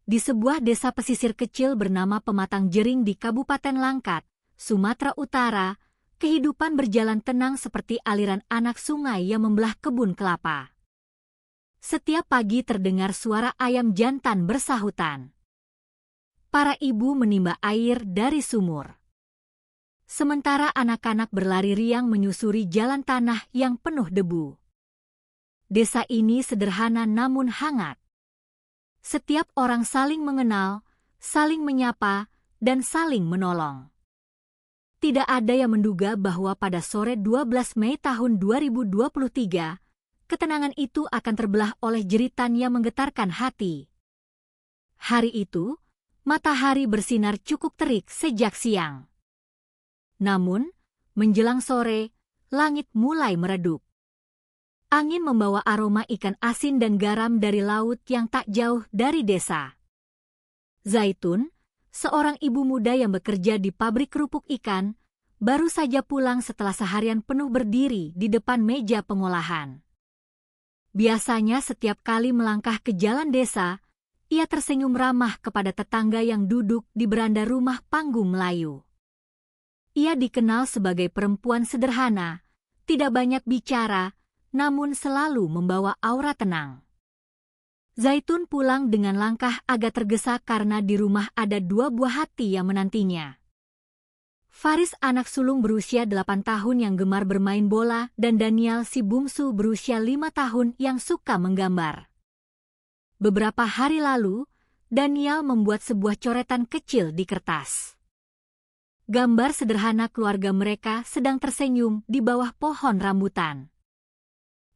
Di sebuah desa pesisir kecil bernama Pematang Jering di Kabupaten Langkat, Sumatera Utara, kehidupan berjalan tenang seperti aliran anak sungai yang membelah kebun kelapa. Setiap pagi terdengar suara ayam jantan bersahutan. Para ibu menimba air dari sumur. Sementara anak-anak berlari riang menyusuri jalan tanah yang penuh debu. Desa ini sederhana namun hangat. Setiap orang saling mengenal, saling menyapa, dan saling menolong. Tidak ada yang menduga bahwa pada sore 12 Mei tahun 2023, ketenangan itu akan terbelah oleh jeritan yang menggetarkan hati. Hari itu, matahari bersinar cukup terik sejak siang. Namun, menjelang sore, langit mulai meredup. Angin membawa aroma ikan asin dan garam dari laut yang tak jauh dari desa. Zaitun, seorang ibu muda yang bekerja di pabrik kerupuk ikan, baru saja pulang setelah seharian penuh berdiri di depan meja pengolahan. Biasanya setiap kali melangkah ke jalan desa, ia tersenyum ramah kepada tetangga yang duduk di beranda rumah panggung Melayu. Ia dikenal sebagai perempuan sederhana, tidak banyak bicara, namun selalu membawa aura tenang. Zaitun pulang dengan langkah agak tergesa karena di rumah ada 2 buah hati yang menantinya. Faris anak sulung berusia 8 tahun yang gemar bermain bola dan Daniel si bungsu berusia 5 tahun yang suka menggambar. Beberapa hari lalu, Daniel membuat sebuah coretan kecil di kertas. Gambar sederhana keluarga mereka sedang tersenyum di bawah pohon rambutan.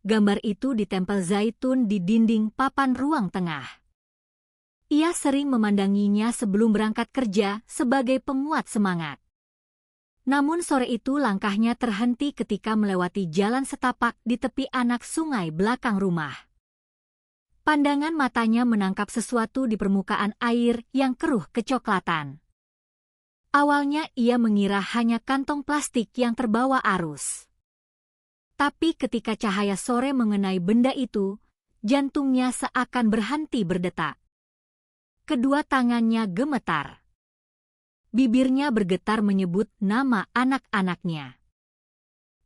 Gambar itu ditempel Zaitun di dinding papan ruang tengah. Ia sering memandanginya sebelum berangkat kerja sebagai penguat semangat. Namun sore itu langkahnya terhenti ketika melewati jalan setapak di tepi anak sungai belakang rumah. Pandangan matanya menangkap sesuatu di permukaan air yang keruh kecoklatan. Awalnya ia mengira hanya kantong plastik yang terbawa arus. Tapi ketika cahaya sore mengenai benda itu, jantungnya seakan berhenti berdetak. Kedua tangannya gemetar. Bibirnya bergetar menyebut nama anak-anaknya.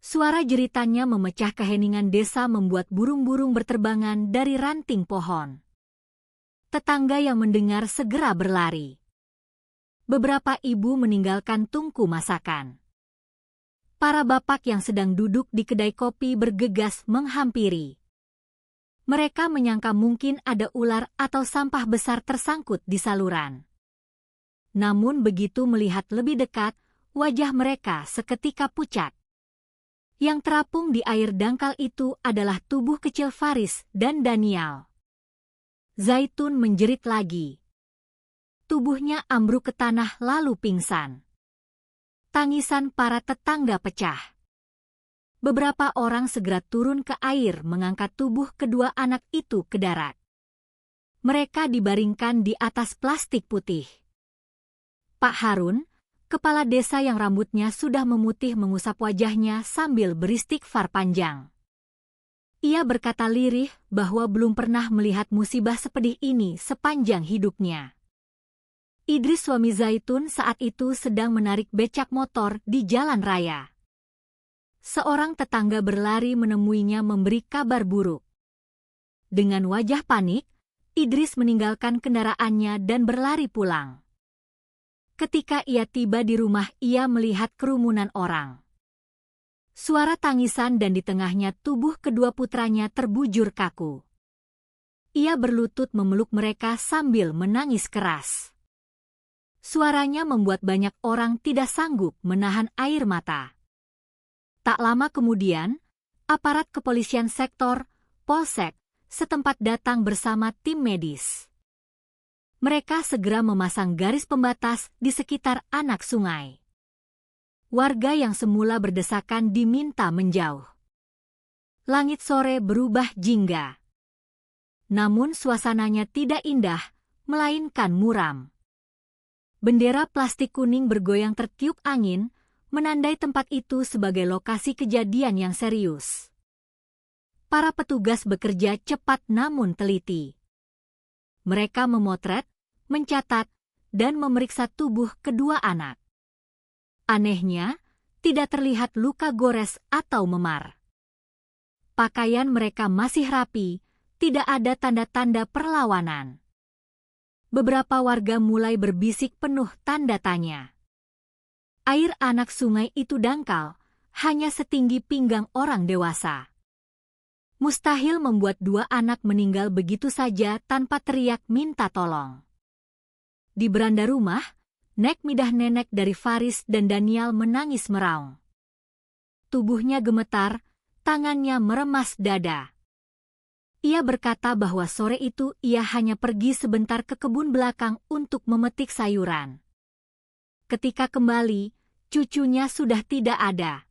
Suara jeritannya memecah keheningan desa membuat burung-burung berterbangan dari ranting pohon. Tetangga yang mendengar segera berlari. Beberapa ibu meninggalkan tungku masakan. Para bapak yang sedang duduk di kedai kopi bergegas menghampiri. Mereka menyangka mungkin ada ular atau sampah besar tersangkut di saluran. Namun begitu melihat lebih dekat, wajah mereka seketika pucat. Yang terapung di air dangkal itu adalah tubuh kecil Faris dan Daniel. Zaitun menjerit lagi. Tubuhnya ambruk ke tanah lalu pingsan. Tangisan para tetangga pecah. Beberapa orang segera turun ke air mengangkat tubuh kedua anak itu ke darat. Mereka dibaringkan di atas plastik putih. Pak Harun, kepala desa yang rambutnya sudah memutih mengusap wajahnya sambil beristighfar panjang. Ia berkata lirih bahwa belum pernah melihat musibah sepedih ini sepanjang hidupnya. Idris suami Zaitun saat itu sedang menarik becak motor di jalan raya. Seorang tetangga berlari menemuinya memberi kabar buruk. Dengan wajah panik, Idris meninggalkan kendaraannya dan berlari pulang. Ketika ia tiba di rumah, ia melihat kerumunan orang. Suara tangisan dan di tengahnya tubuh kedua putranya terbujur kaku. Ia berlutut memeluk mereka sambil menangis keras. Suaranya membuat banyak orang tidak sanggup menahan air mata. Tak lama kemudian, aparat kepolisian sektor, Polsek, setempat datang bersama tim medis. Mereka segera memasang garis pembatas di sekitar anak sungai. Warga yang semula berdesakan diminta menjauh. Langit sore berubah jingga. Namun suasananya tidak indah, melainkan muram. Bendera plastik kuning bergoyang tertiup angin, menandai tempat itu sebagai lokasi kejadian yang serius. Para petugas bekerja cepat namun teliti. Mereka memotret, mencatat, dan memeriksa tubuh kedua anak. Anehnya, tidak terlihat luka gores atau memar. Pakaian mereka masih rapi, tidak ada tanda-tanda perlawanan. Beberapa warga mulai berbisik penuh tanda tanya. Air anak sungai itu dangkal, hanya setinggi pinggang orang dewasa. Mustahil membuat dua anak meninggal begitu saja tanpa teriak minta tolong. Di beranda rumah, Nek midah nenek dari Faris dan Danial menangis meraung. Tubuhnya gemetar, tangannya meremas dada. Ia berkata bahwa sore itu ia hanya pergi sebentar ke kebun belakang untuk memetik sayuran. Ketika kembali, cucunya sudah tidak ada.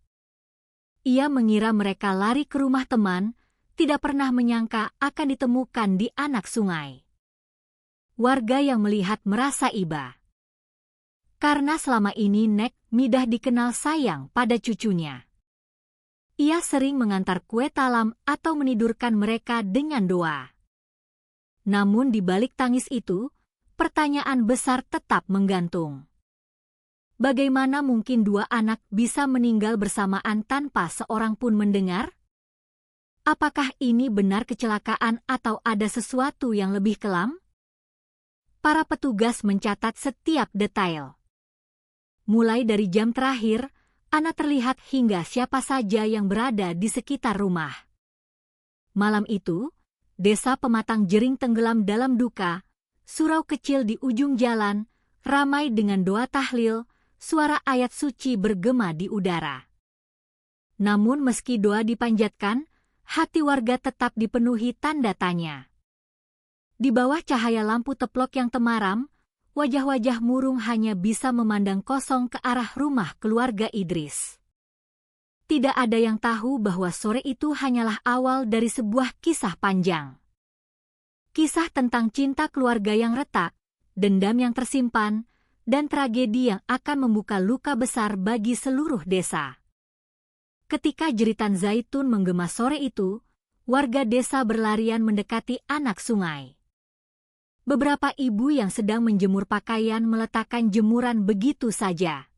Ia mengira mereka lari ke rumah teman, tidak pernah menyangka akan ditemukan di anak sungai. Warga yang melihat merasa iba. Karena selama ini Nek midah dikenal sayang pada cucunya. Ia sering mengantar kue talam atau menidurkan mereka dengan doa. Namun di balik tangis itu, pertanyaan besar tetap menggantung. Bagaimana mungkin dua anak bisa meninggal bersamaan tanpa seorang pun mendengar? Apakah ini benar kecelakaan atau ada sesuatu yang lebih kelam? Para petugas mencatat setiap detail. Mulai dari jam terakhir, anak terlihat hingga siapa saja yang berada di sekitar rumah. Malam itu, desa Pematang Jering tenggelam dalam duka, surau kecil di ujung jalan, ramai dengan doa tahlil, suara ayat suci bergema di udara. Namun meski doa dipanjatkan, hati warga tetap dipenuhi tanda tanya. Di bawah cahaya lampu teplok yang temaram, wajah-wajah murung hanya bisa memandang kosong ke arah rumah keluarga Idris. Tidak ada yang tahu bahwa sore itu hanyalah awal dari sebuah kisah panjang. Kisah tentang cinta keluarga yang retak, dendam yang tersimpan, dan tragedi yang akan membuka luka besar bagi seluruh desa. Ketika jeritan zaitun menggema sore itu, warga desa berlarian mendekati anak sungai. Beberapa ibu yang sedang menjemur pakaian meletakkan jemuran begitu saja.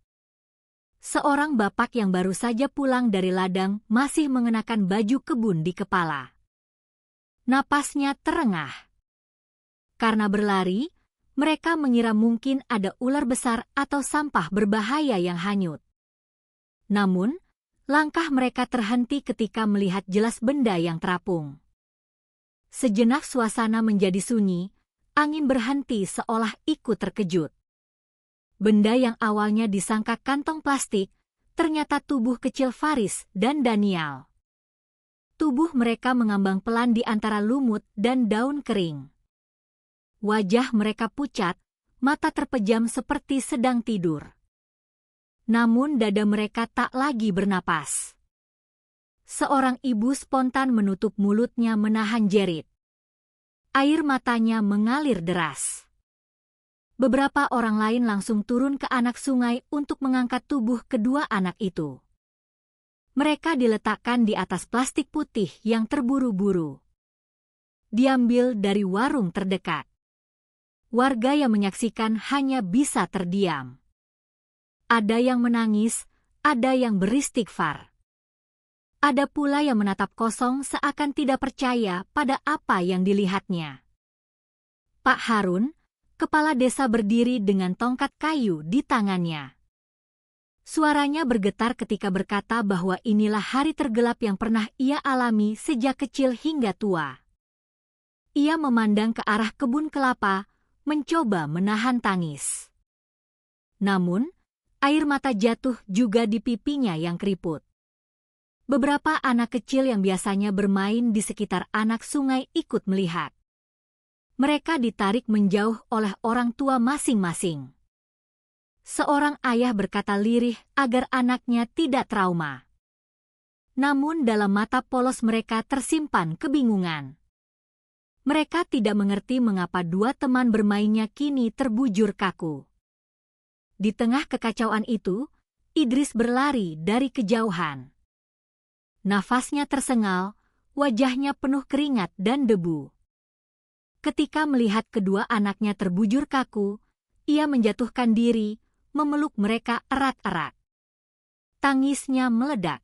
Seorang bapak yang baru saja pulang dari ladang masih mengenakan baju kebun di kepala. Napasnya terengah. Karena berlari, mereka mengira mungkin ada ular besar atau sampah berbahaya yang hanyut. Namun, langkah mereka terhenti ketika melihat jelas benda yang terapung. Sejenak suasana menjadi sunyi. Angin berhenti seolah ikut terkejut. Benda yang awalnya disangka kantong plastik, ternyata tubuh kecil Faris dan Danial. Tubuh mereka mengambang pelan di antara lumut dan daun kering. Wajah mereka pucat, mata terpejam seperti sedang tidur. Namun dada mereka tak lagi bernapas. Seorang ibu spontan menutup mulutnya menahan jerit. Air matanya mengalir deras. Beberapa orang lain langsung turun ke anak sungai untuk mengangkat tubuh kedua anak itu. Mereka diletakkan di atas plastik putih yang terburu-buru. Diambil dari warung terdekat. Warga yang menyaksikan hanya bisa terdiam. Ada yang menangis, ada yang beristighfar. Ada pula yang menatap kosong seakan tidak percaya pada apa yang dilihatnya. Pak Harun, kepala desa berdiri dengan tongkat kayu di tangannya. Suaranya bergetar ketika berkata bahwa inilah hari tergelap yang pernah ia alami sejak kecil hingga tua. Ia memandang ke arah kebun kelapa, mencoba menahan tangis. Namun, air mata jatuh juga di pipinya yang keriput. Beberapa anak kecil yang biasanya bermain di sekitar anak sungai ikut melihat. Mereka ditarik menjauh oleh orang tua masing-masing. Seorang ayah berkata lirih agar anaknya tidak trauma. Namun dalam mata polos mereka tersimpan kebingungan. Mereka tidak mengerti mengapa dua teman bermainnya kini terbujur kaku. Di tengah kekacauan itu, Idris berlari dari kejauhan. Nafasnya tersengal, wajahnya penuh keringat dan debu. Ketika melihat kedua anaknya terbujur kaku, ia menjatuhkan diri, memeluk mereka erat-erat. Tangisnya meledak.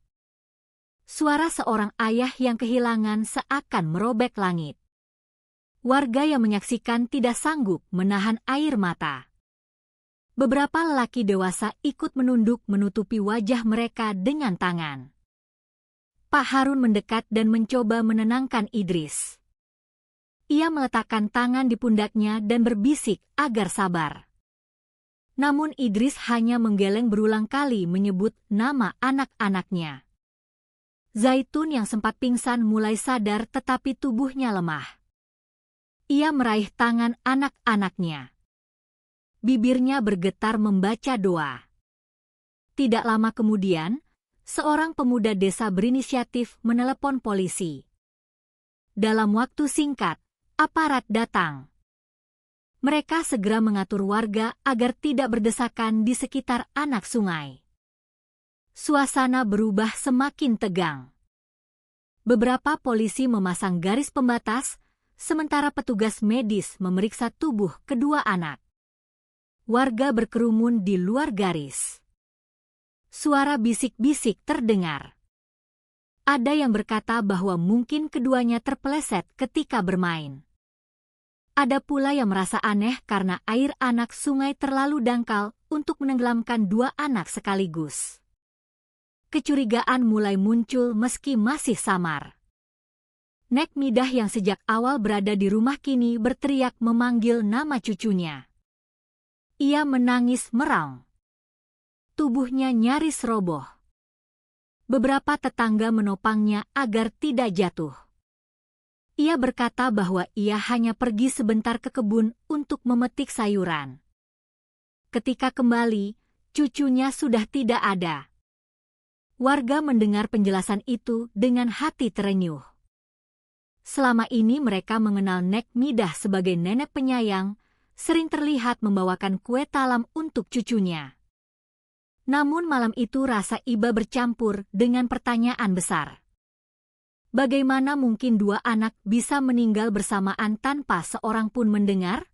Suara seorang ayah yang kehilangan seakan merobek langit. Warga yang menyaksikan tidak sanggup menahan air mata. Beberapa lelaki dewasa ikut menunduk menutupi wajah mereka dengan tangan. Pak Harun mendekat dan mencoba menenangkan Idris. Ia meletakkan tangan di pundaknya dan berbisik agar sabar. Namun Idris hanya menggeleng berulang kali menyebut nama anak-anaknya. Zaitun yang sempat pingsan mulai sadar tetapi tubuhnya lemah. Ia meraih tangan anak-anaknya. Bibirnya bergetar membaca doa. Tidak lama kemudian, seorang pemuda desa berinisiatif menelepon polisi. Dalam waktu singkat, aparat datang. Mereka segera mengatur warga agar tidak berdesakan di sekitar anak sungai. Suasana berubah semakin tegang. Beberapa polisi memasang garis pembatas, sementara petugas medis memeriksa tubuh kedua anak. Warga berkerumun di luar garis. Suara bisik-bisik terdengar. Ada yang berkata bahwa mungkin keduanya terpeleset ketika bermain. Ada pula yang merasa aneh karena air anak sungai terlalu dangkal untuk menenggelamkan dua anak sekaligus. Kecurigaan mulai muncul meski masih samar. Nek Midah yang sejak awal berada di rumah kini berteriak memanggil nama cucunya. Ia menangis meraung. Tubuhnya nyaris roboh. Beberapa tetangga menopangnya agar tidak jatuh. Ia berkata bahwa ia hanya pergi sebentar ke kebun untuk memetik sayuran. Ketika kembali, cucunya sudah tidak ada. Warga mendengar penjelasan itu dengan hati terenyuh. Selama ini mereka mengenal Nek Midah sebagai nenek penyayang, sering terlihat membawakan kue talam untuk cucunya. Namun malam itu rasa iba bercampur dengan pertanyaan besar. Bagaimana mungkin dua anak bisa meninggal bersamaan tanpa seorang pun mendengar?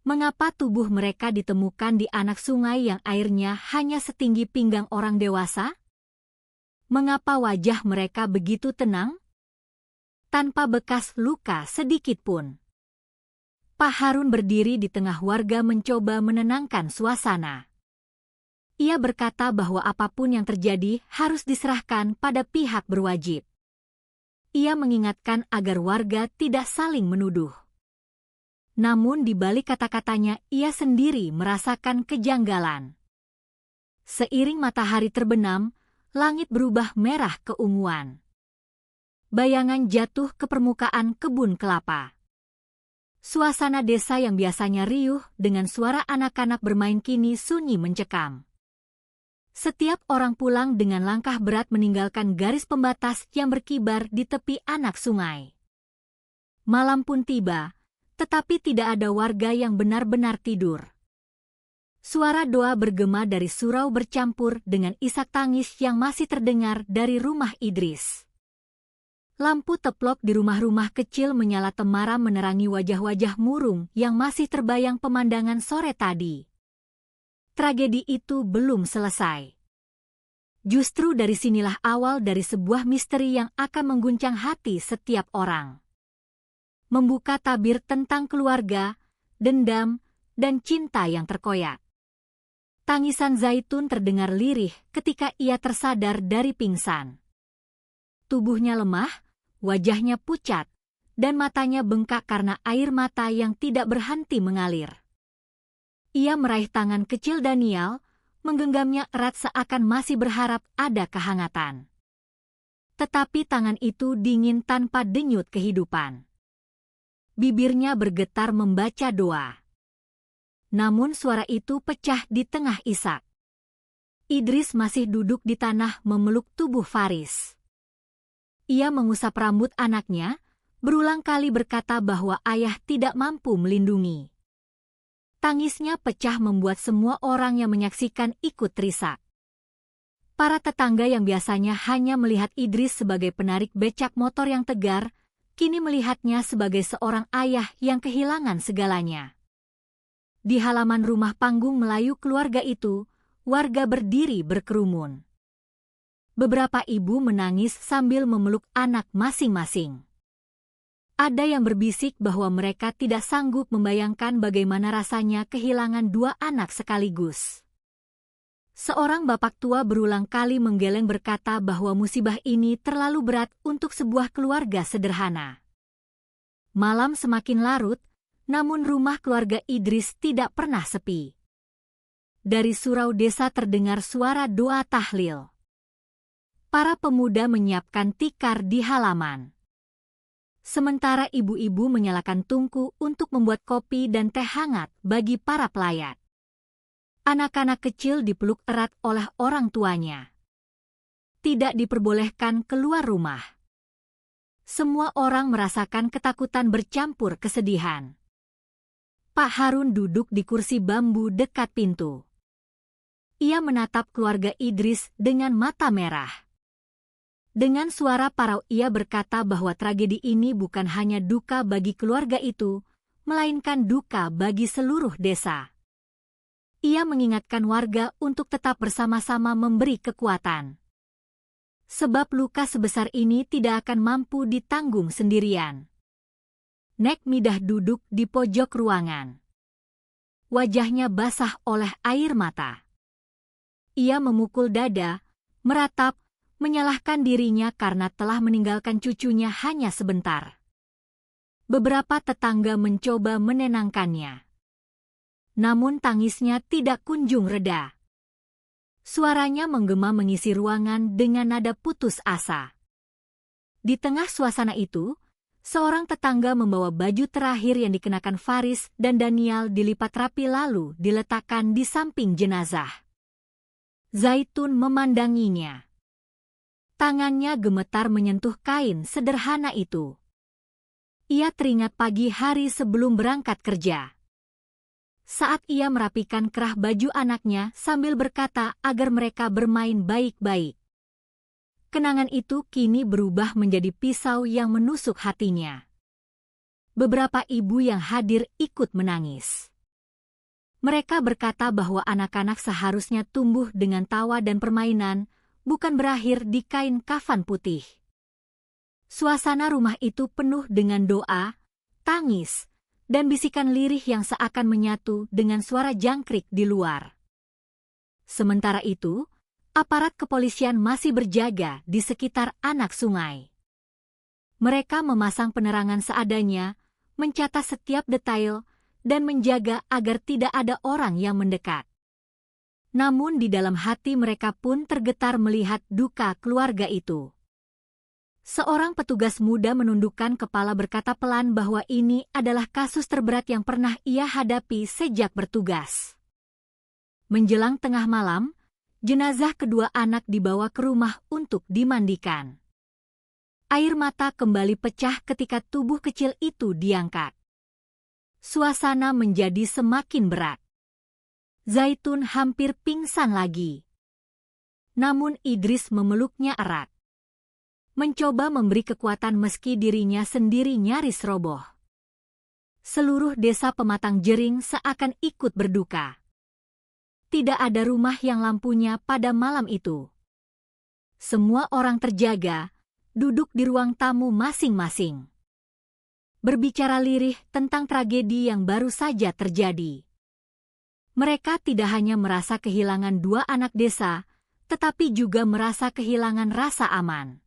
Mengapa tubuh mereka ditemukan di anak sungai yang airnya hanya setinggi pinggang orang dewasa? Mengapa wajah mereka begitu tenang? Tanpa bekas luka sedikit pun. Pak Harun berdiri di tengah warga mencoba menenangkan suasana. Ia berkata bahwa apapun yang terjadi harus diserahkan pada pihak berwajib. Ia mengingatkan agar warga tidak saling menuduh. Namun di balik kata-katanya ia sendiri merasakan kejanggalan. Seiring matahari terbenam, langit berubah merah keunguan. Bayangan jatuh ke permukaan kebun kelapa. Suasana desa yang biasanya riuh dengan suara anak-anak bermain kini sunyi mencekam. Setiap orang pulang dengan langkah berat meninggalkan garis pembatas yang berkibar di tepi anak sungai. Malam pun tiba, tetapi tidak ada warga yang benar-benar tidur. Suara doa bergema dari surau bercampur dengan isak tangis yang masih terdengar dari rumah Idris. Lampu teplok di rumah-rumah kecil menyala temaram menerangi wajah-wajah murung yang masih terbayang pemandangan sore tadi. Tragedi itu belum selesai. Justru dari sinilah awal dari sebuah misteri yang akan mengguncang hati setiap orang. Membuka tabir tentang keluarga, dendam, dan cinta yang terkoyak. Tangisan Zaitun terdengar lirih ketika ia tersadar dari pingsan. Tubuhnya lemah, wajahnya pucat, dan matanya bengkak karena air mata yang tidak berhenti mengalir. Ia meraih tangan kecil Daniel, menggenggamnya erat seakan masih berharap ada kehangatan. Tetapi tangan itu dingin tanpa denyut kehidupan. Bibirnya bergetar membaca doa. Namun suara itu pecah di tengah isak. Idris masih duduk di tanah memeluk tubuh Faris. Ia mengusap rambut anaknya, berulang kali berkata bahwa ayah tidak mampu melindungi. Tangisnya pecah membuat semua orang yang menyaksikan ikut terisak. Para tetangga yang biasanya hanya melihat Idris sebagai penarik becak motor yang tegar, kini melihatnya sebagai seorang ayah yang kehilangan segalanya. Di halaman rumah panggung Melayu keluarga itu, warga berdiri berkerumun. Beberapa ibu menangis sambil memeluk anak masing-masing. Ada yang berbisik bahwa mereka tidak sanggup membayangkan bagaimana rasanya kehilangan dua anak sekaligus. Seorang bapak tua berulang kali menggeleng berkata bahwa musibah ini terlalu berat untuk sebuah keluarga sederhana. Malam semakin larut, namun rumah keluarga Idris tidak pernah sepi. Dari surau desa terdengar suara doa tahlil. Para pemuda menyiapkan tikar di halaman. Sementara ibu-ibu menyalakan tungku untuk membuat kopi dan teh hangat bagi para pelayat. Anak-anak kecil dipeluk erat oleh orang tuanya. Tidak diperbolehkan keluar rumah. Semua orang merasakan ketakutan bercampur kesedihan. Pak Harun duduk di kursi bambu dekat pintu. Ia menatap keluarga Idris dengan mata merah. Dengan suara parau ia berkata bahwa tragedi ini bukan hanya duka bagi keluarga itu, melainkan duka bagi seluruh desa. Ia mengingatkan warga untuk tetap bersama-sama memberi kekuatan. Sebab luka sebesar ini tidak akan mampu ditanggung sendirian. Nek Midah duduk di pojok ruangan. Wajahnya basah oleh air mata. Ia memukul dada, meratap, menyalahkan dirinya karena telah meninggalkan cucunya hanya sebentar. Beberapa tetangga mencoba menenangkannya. Namun tangisnya tidak kunjung reda. Suaranya menggema mengisi ruangan dengan nada putus asa. Di tengah suasana itu, seorang tetangga membawa baju terakhir yang dikenakan Faris dan Danial dilipat rapi lalu diletakkan di samping jenazah. Zaitun memandanginya. Tangannya gemetar menyentuh kain sederhana itu. Ia teringat pagi hari sebelum berangkat kerja. Saat ia merapikan kerah baju anaknya sambil berkata agar mereka bermain baik-baik. Kenangan itu kini berubah menjadi pisau yang menusuk hatinya. Beberapa ibu yang hadir ikut menangis. Mereka berkata bahwa anak-anak seharusnya tumbuh dengan tawa dan permainan, bukan berakhir di kain kafan putih. Suasana rumah itu penuh dengan doa, tangis, dan bisikan lirih yang seakan menyatu dengan suara jangkrik di luar. Sementara itu, aparat kepolisian masih berjaga di sekitar anak sungai. Mereka memasang penerangan seadanya, mencatat setiap detail, dan menjaga agar tidak ada orang yang mendekat. Namun di dalam hati mereka pun tergetar melihat duka keluarga itu. Seorang petugas muda menundukkan kepala berkata pelan bahwa ini adalah kasus terberat yang pernah ia hadapi sejak bertugas. Menjelang tengah malam, jenazah kedua anak dibawa ke rumah untuk dimandikan. Air mata kembali pecah ketika tubuh kecil itu diangkat. Suasana menjadi semakin berat. Zaitun hampir pingsan lagi. Namun Idris memeluknya erat. Mencoba memberi kekuatan meski dirinya sendiri nyaris roboh. Seluruh desa Pematang Jering seakan ikut berduka. Tidak ada rumah yang lampunya pada malam itu. Semua orang terjaga, duduk di ruang tamu masing-masing. Berbicara lirih tentang tragedi yang baru saja terjadi. Mereka tidak hanya merasa kehilangan dua anak desa, tetapi juga merasa kehilangan rasa aman.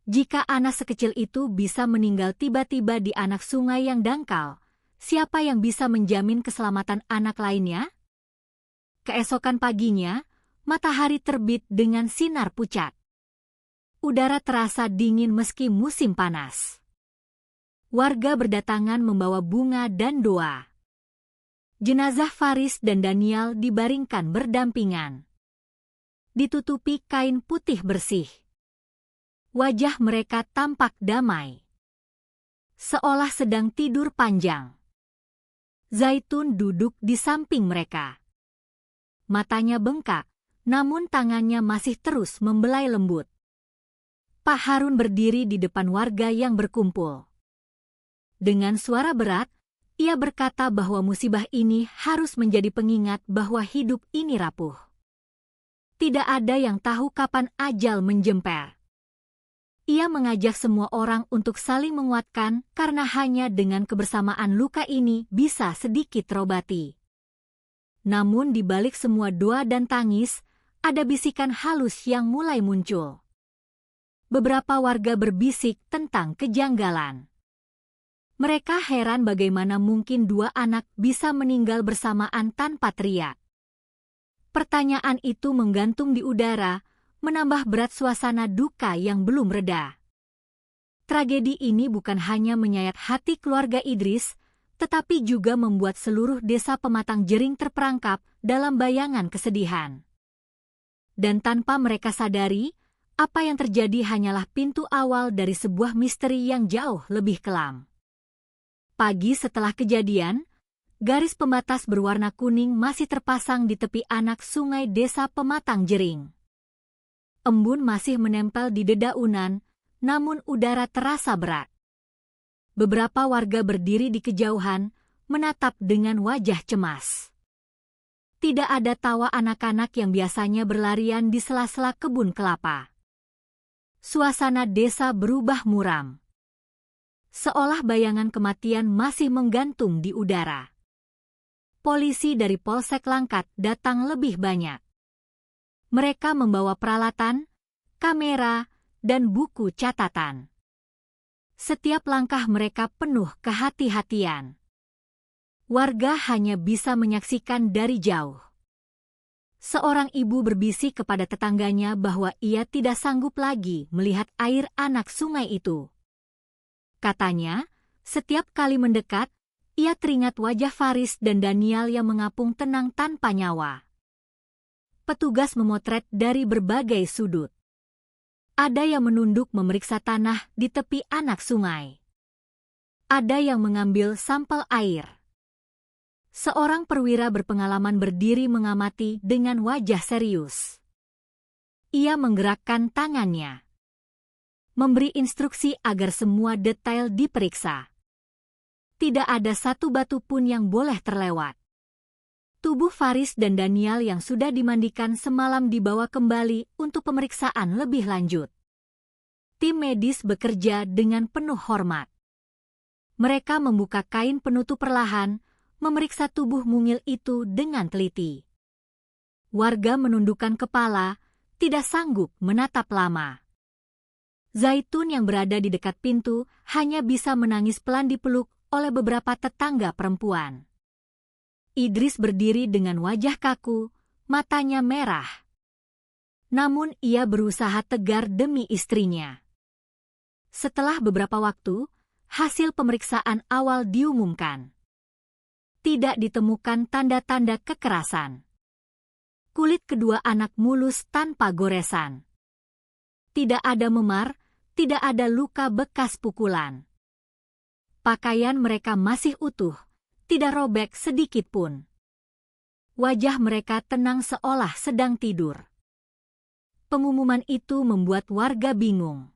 Jika anak sekecil itu bisa meninggal tiba-tiba di anak sungai yang dangkal, siapa yang bisa menjamin keselamatan anak lainnya? Keesokan paginya, matahari terbit dengan sinar pucat. Udara terasa dingin meski musim panas. Warga berdatangan membawa bunga dan doa. Jenazah Faris dan Danial dibaringkan berdampingan. Ditutupi kain putih bersih. Wajah mereka tampak damai. Seolah sedang tidur panjang. Zaitun duduk di samping mereka. Matanya bengkak, namun tangannya masih terus membelai lembut. Pak Harun berdiri di depan warga yang berkumpul. Dengan suara berat, ia berkata bahwa musibah ini harus menjadi pengingat bahwa hidup ini rapuh. Tidak ada yang tahu kapan ajal menjemper. Ia mengajak semua orang untuk saling menguatkan karena hanya dengan kebersamaan luka ini bisa sedikit terobati. Namun di balik semua doa dan tangis, ada bisikan halus yang mulai muncul. Beberapa warga berbisik tentang kejanggalan. Mereka heran bagaimana mungkin dua anak bisa meninggal bersamaan tanpa teriak. Pertanyaan itu menggantung di udara, menambah berat suasana duka yang belum reda. Tragedi ini bukan hanya menyayat hati keluarga Idris, tetapi juga membuat seluruh desa Pematang Jering terperangkap dalam bayangan kesedihan. Dan tanpa mereka sadari, apa yang terjadi hanyalah pintu awal dari sebuah misteri yang jauh lebih kelam. Pagi setelah kejadian, garis pembatas berwarna kuning masih terpasang di tepi anak sungai desa Pematang Jering. Embun masih menempel di dedaunan, namun udara terasa berat. Beberapa warga berdiri di kejauhan, menatap dengan wajah cemas. Tidak ada tawa anak-anak yang biasanya berlarian di sela-sela kebun kelapa. Suasana desa berubah muram. Seolah bayangan kematian masih menggantung di udara. Polisi dari Polsek Langkat datang lebih banyak. Mereka membawa peralatan, kamera, dan buku catatan. Setiap langkah mereka penuh kehati-hatian. Warga hanya bisa menyaksikan dari jauh. Seorang ibu berbisik kepada tetangganya bahwa ia tidak sanggup lagi melihat air anak sungai itu. Katanya, setiap kali mendekat, ia teringat wajah Faris dan Danial yang mengapung tenang tanpa nyawa. Petugas memotret dari berbagai sudut. Ada yang menunduk memeriksa tanah di tepi anak sungai. Ada yang mengambil sampel air. Seorang perwira berpengalaman berdiri mengamati dengan wajah serius. Ia menggerakkan tangannya, memberi instruksi agar semua detail diperiksa. Tidak ada satu batu pun yang boleh terlewat. Tubuh Faris dan Danial yang sudah dimandikan semalam dibawa kembali untuk pemeriksaan lebih lanjut. Tim medis bekerja dengan penuh hormat. Mereka membuka kain penutup perlahan, memeriksa tubuh mungil itu dengan teliti. Warga menundukkan kepala, tidak sanggup menatap lama. Zaitun yang berada di dekat pintu hanya bisa menangis pelan dipeluk oleh beberapa tetangga perempuan. Idris berdiri dengan wajah kaku, matanya merah. Namun ia berusaha tegar demi istrinya. Setelah beberapa waktu, hasil pemeriksaan awal diumumkan. Tidak ditemukan tanda-tanda kekerasan. Kulit kedua anak mulus tanpa goresan. Tidak ada memar, tidak ada luka bekas pukulan. Pakaian mereka masih utuh, tidak robek sedikit pun. Wajah mereka tenang seolah sedang tidur. Pengumuman itu membuat warga bingung.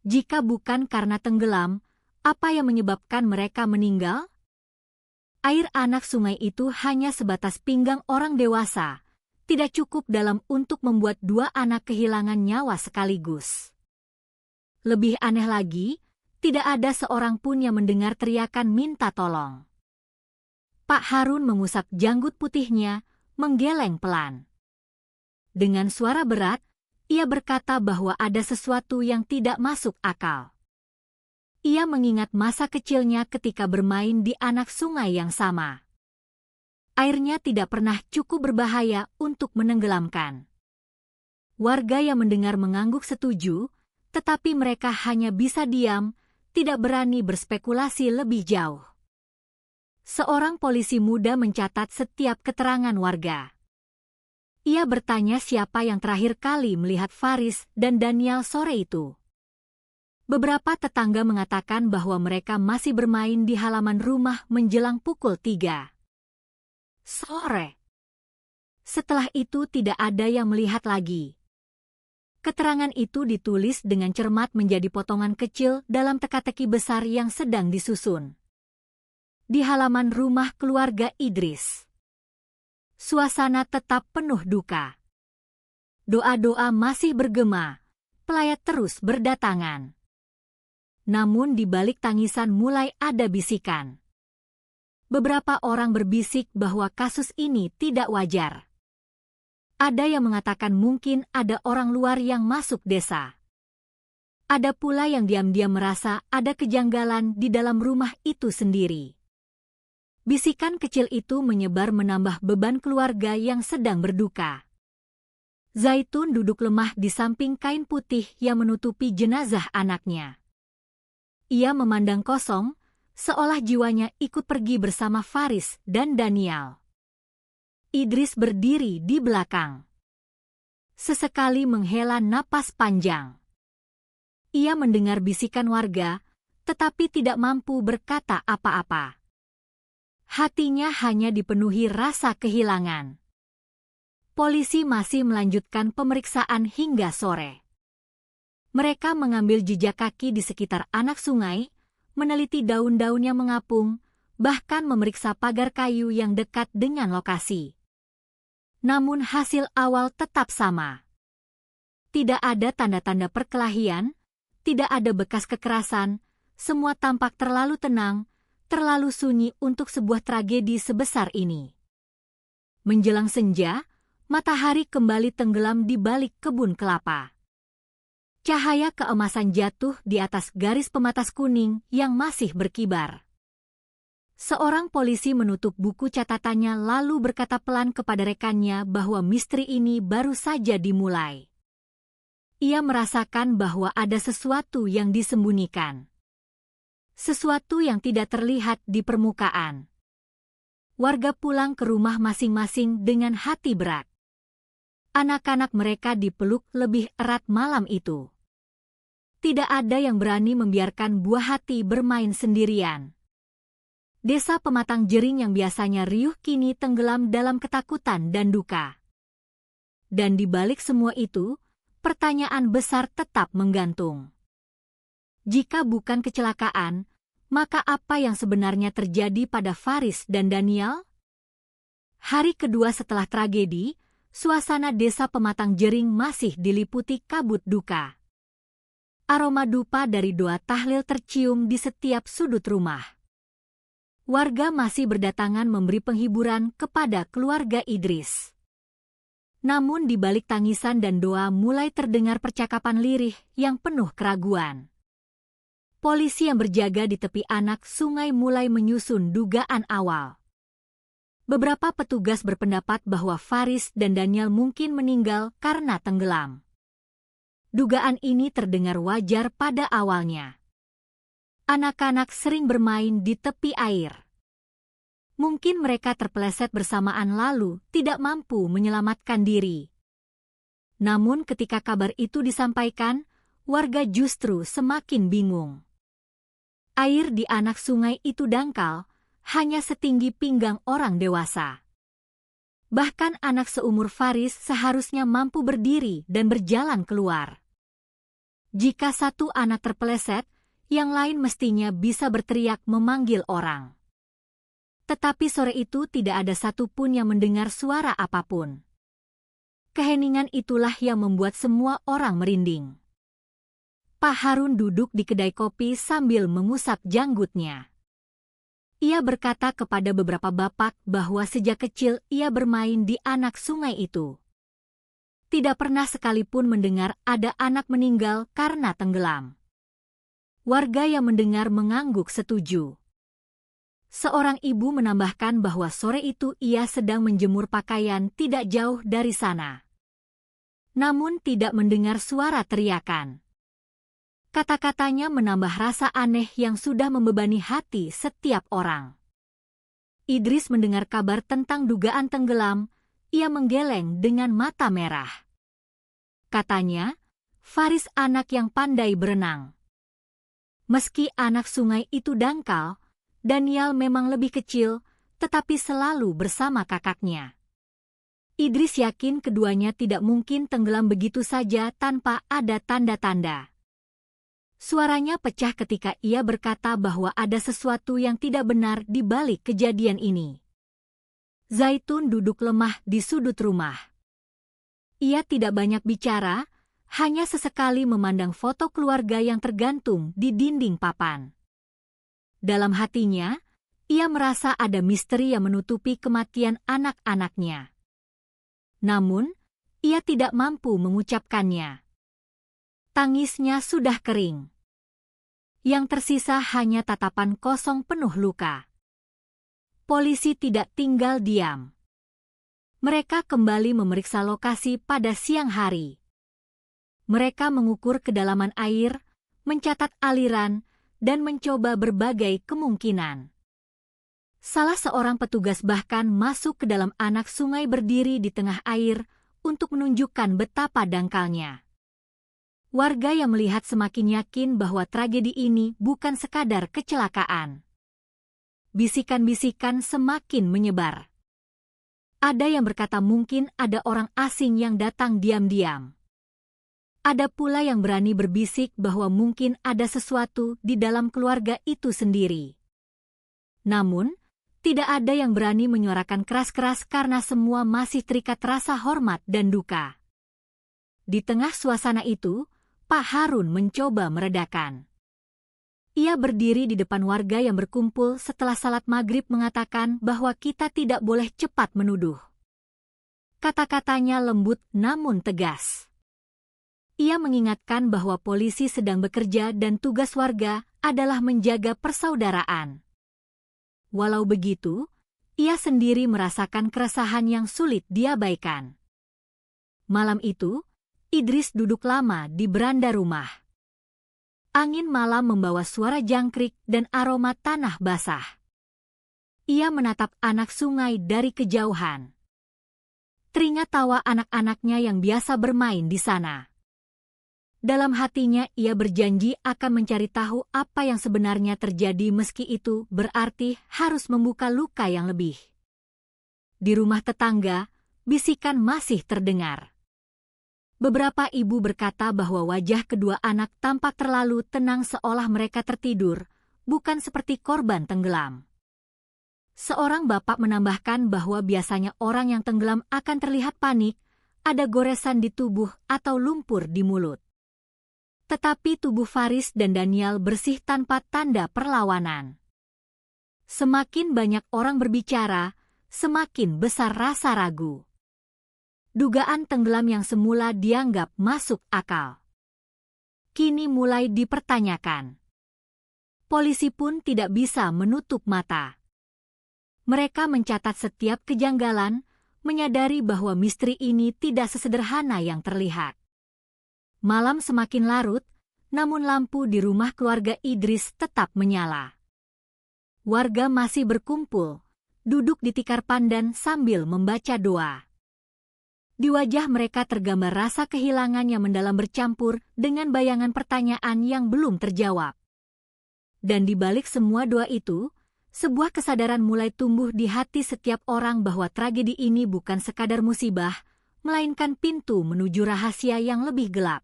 Jika bukan karena tenggelam, apa yang menyebabkan mereka meninggal? Air anak sungai itu hanya sebatas pinggang orang dewasa, tidak cukup dalam untuk membuat dua anak kehilangan nyawa sekaligus. Lebih aneh lagi, tidak ada seorang pun yang mendengar teriakan minta tolong. Pak Harun mengusap janggut putihnya, menggeleng pelan. Dengan suara berat, ia berkata bahwa ada sesuatu yang tidak masuk akal. Ia mengingat masa kecilnya ketika bermain di anak sungai yang sama. Airnya tidak pernah cukup berbahaya untuk menenggelamkan. Warga yang mendengar mengangguk setuju, tetapi mereka hanya bisa diam, tidak berani berspekulasi lebih jauh. Seorang polisi muda mencatat setiap keterangan warga. Ia bertanya siapa yang terakhir kali melihat Faris dan Danial sore itu. Beberapa tetangga mengatakan bahwa mereka masih bermain di halaman rumah menjelang pukul 3 sore. Setelah itu tidak ada yang melihat lagi. Keterangan itu ditulis dengan cermat menjadi potongan kecil dalam teka-teki besar yang sedang disusun. Di halaman rumah keluarga Idris, suasana tetap penuh duka. Doa-doa masih bergema, pelayat terus berdatangan. Namun di balik tangisan mulai ada bisikan. Beberapa orang berbisik bahwa kasus ini tidak wajar. Ada yang mengatakan mungkin ada orang luar yang masuk desa. Ada pula yang diam-diam merasa ada kejanggalan di dalam rumah itu sendiri. Bisikan kecil itu menyebar menambah beban keluarga yang sedang berduka. Zaitun duduk lemah di samping kain putih yang menutupi jenazah anaknya. Ia memandang kosong, seolah jiwanya ikut pergi bersama Faris dan Danial. Idris berdiri di belakang. Sesekali menghela napas panjang. Ia mendengar bisikan warga, tetapi tidak mampu berkata apa-apa. Hatinya hanya dipenuhi rasa kehilangan. Polisi masih melanjutkan pemeriksaan hingga sore. Mereka mengambil jejak kaki di sekitar anak sungai, meneliti daun-daun yang mengapung, bahkan memeriksa pagar kayu yang dekat dengan lokasi. Namun hasil awal tetap sama. Tidak ada tanda-tanda perkelahian, tidak ada bekas kekerasan, semua tampak terlalu tenang, terlalu sunyi untuk sebuah tragedi sebesar ini. Menjelang senja, matahari kembali tenggelam di balik kebun kelapa. Cahaya keemasan jatuh di atas garis pematas kuning yang masih berkibar. Seorang polisi menutup buku catatannya lalu berkata pelan kepada rekannya bahwa misteri ini baru saja dimulai. Ia merasakan bahwa ada sesuatu yang disembunyikan. Sesuatu yang tidak terlihat di permukaan. Warga pulang ke rumah masing-masing dengan hati berat. Anak-anak mereka dipeluk lebih erat malam itu. Tidak ada yang berani membiarkan buah hati bermain sendirian. Desa Pematang Jering yang biasanya riuh kini tenggelam dalam ketakutan dan duka. Dan di balik semua itu, pertanyaan besar tetap menggantung. Jika bukan kecelakaan, maka apa yang sebenarnya terjadi pada Faris dan Danial? Hari kedua setelah tragedi, suasana desa Pematang Jering masih diliputi kabut duka. Aroma dupa dari doa tahlil tercium di setiap sudut rumah. Warga masih berdatangan memberi penghiburan kepada keluarga Idris. Namun di balik tangisan dan doa mulai terdengar percakapan lirih yang penuh keraguan. Polisi yang berjaga di tepi anak sungai mulai menyusun dugaan awal. Beberapa petugas berpendapat bahwa Faris dan Danial mungkin meninggal karena tenggelam. Dugaan ini terdengar wajar pada awalnya. Anak-anak sering bermain di tepi air. Mungkin mereka terpeleset bersamaan lalu tidak mampu menyelamatkan diri. Namun ketika kabar itu disampaikan, warga justru semakin bingung. Air di anak sungai itu dangkal, hanya setinggi pinggang orang dewasa. Bahkan anak seumur Faris seharusnya mampu berdiri dan berjalan keluar. Jika satu anak terpeleset, yang lain mestinya bisa berteriak memanggil orang. Tetapi sore itu tidak ada satupun yang mendengar suara apapun. Keheningan itulah yang membuat semua orang merinding. Pak Harun duduk di kedai kopi sambil mengusap janggutnya. Ia berkata kepada beberapa bapak bahwa sejak kecil ia bermain di anak sungai itu. Tidak pernah sekalipun mendengar ada anak meninggal karena tenggelam. Warga yang mendengar mengangguk setuju. Seorang ibu menambahkan bahwa sore itu ia sedang menjemur pakaian tidak jauh dari sana. Namun tidak mendengar suara teriakan. Kata-katanya menambah rasa aneh yang sudah membebani hati setiap orang. Idris mendengar kabar tentang dugaan tenggelam, ia menggeleng dengan mata merah. Katanya, Faris anak yang pandai berenang. Meski anak sungai itu dangkal, Danial memang lebih kecil, tetapi selalu bersama kakaknya. Idris yakin keduanya tidak mungkin tenggelam begitu saja tanpa ada tanda-tanda. Suaranya pecah ketika ia berkata bahwa ada sesuatu yang tidak benar di balik kejadian ini. Zaitun duduk lemah di sudut rumah. Ia tidak banyak bicara, hanya sesekali memandang foto keluarga yang tergantung di dinding papan. Dalam hatinya, ia merasa ada misteri yang menutupi kematian anak-anaknya. Namun, ia tidak mampu mengucapkannya. Tangisnya sudah kering. Yang tersisa hanya tatapan kosong penuh luka. Polisi tidak tinggal diam. Mereka kembali memeriksa lokasi pada siang hari. Mereka mengukur kedalaman air, mencatat aliran, dan mencoba berbagai kemungkinan. Salah seorang petugas bahkan masuk ke dalam anak sungai berdiri di tengah air untuk menunjukkan betapa dangkalnya. Warga yang melihat semakin yakin bahwa tragedi ini bukan sekadar kecelakaan. Bisikan-bisikan semakin menyebar. Ada yang berkata mungkin ada orang asing yang datang diam-diam. Ada pula yang berani berbisik bahwa mungkin ada sesuatu di dalam keluarga itu sendiri. Namun, tidak ada yang berani menyuarakan keras-keras karena semua masih terikat rasa hormat dan duka. Di tengah suasana itu, Pak Harun mencoba meredakan. Ia berdiri di depan warga yang berkumpul setelah salat maghrib mengatakan bahwa kita tidak boleh cepat menuduh. Kata-katanya lembut namun tegas. Ia mengingatkan bahwa polisi sedang bekerja dan tugas warga adalah menjaga persaudaraan. Walau begitu, ia sendiri merasakan keresahan yang sulit diabaikan. Malam itu, Idris duduk lama di beranda rumah. Angin malam membawa suara jangkrik dan aroma tanah basah. Ia menatap anak sungai dari kejauhan. Teringat tawa anak-anaknya yang biasa bermain di sana. Dalam hatinya ia berjanji akan mencari tahu apa yang sebenarnya terjadi meski itu berarti harus membuka luka yang lebih. Di rumah tetangga, bisikan masih terdengar. Beberapa ibu berkata bahwa wajah kedua anak tampak terlalu tenang seolah mereka tertidur, bukan seperti korban tenggelam. Seorang bapak menambahkan bahwa biasanya orang yang tenggelam akan terlihat panik, ada goresan di tubuh atau lumpur di mulut. Tetapi tubuh Faris dan Daniel bersih tanpa tanda perlawanan. Semakin banyak orang berbicara, semakin besar rasa ragu. Dugaan tenggelam yang semula dianggap masuk akal, kini mulai dipertanyakan. Polisi pun tidak bisa menutup mata. Mereka mencatat setiap kejanggalan, menyadari bahwa misteri ini tidak sesederhana yang terlihat. Malam semakin larut, namun lampu di rumah keluarga Idris tetap menyala. Warga masih berkumpul, duduk di tikar pandan sambil membaca doa. Di wajah mereka tergambar rasa kehilangan yang mendalam bercampur dengan bayangan pertanyaan yang belum terjawab. Dan di balik semua doa itu, sebuah kesadaran mulai tumbuh di hati setiap orang bahwa tragedi ini bukan sekadar musibah, melainkan pintu menuju rahasia yang lebih gelap.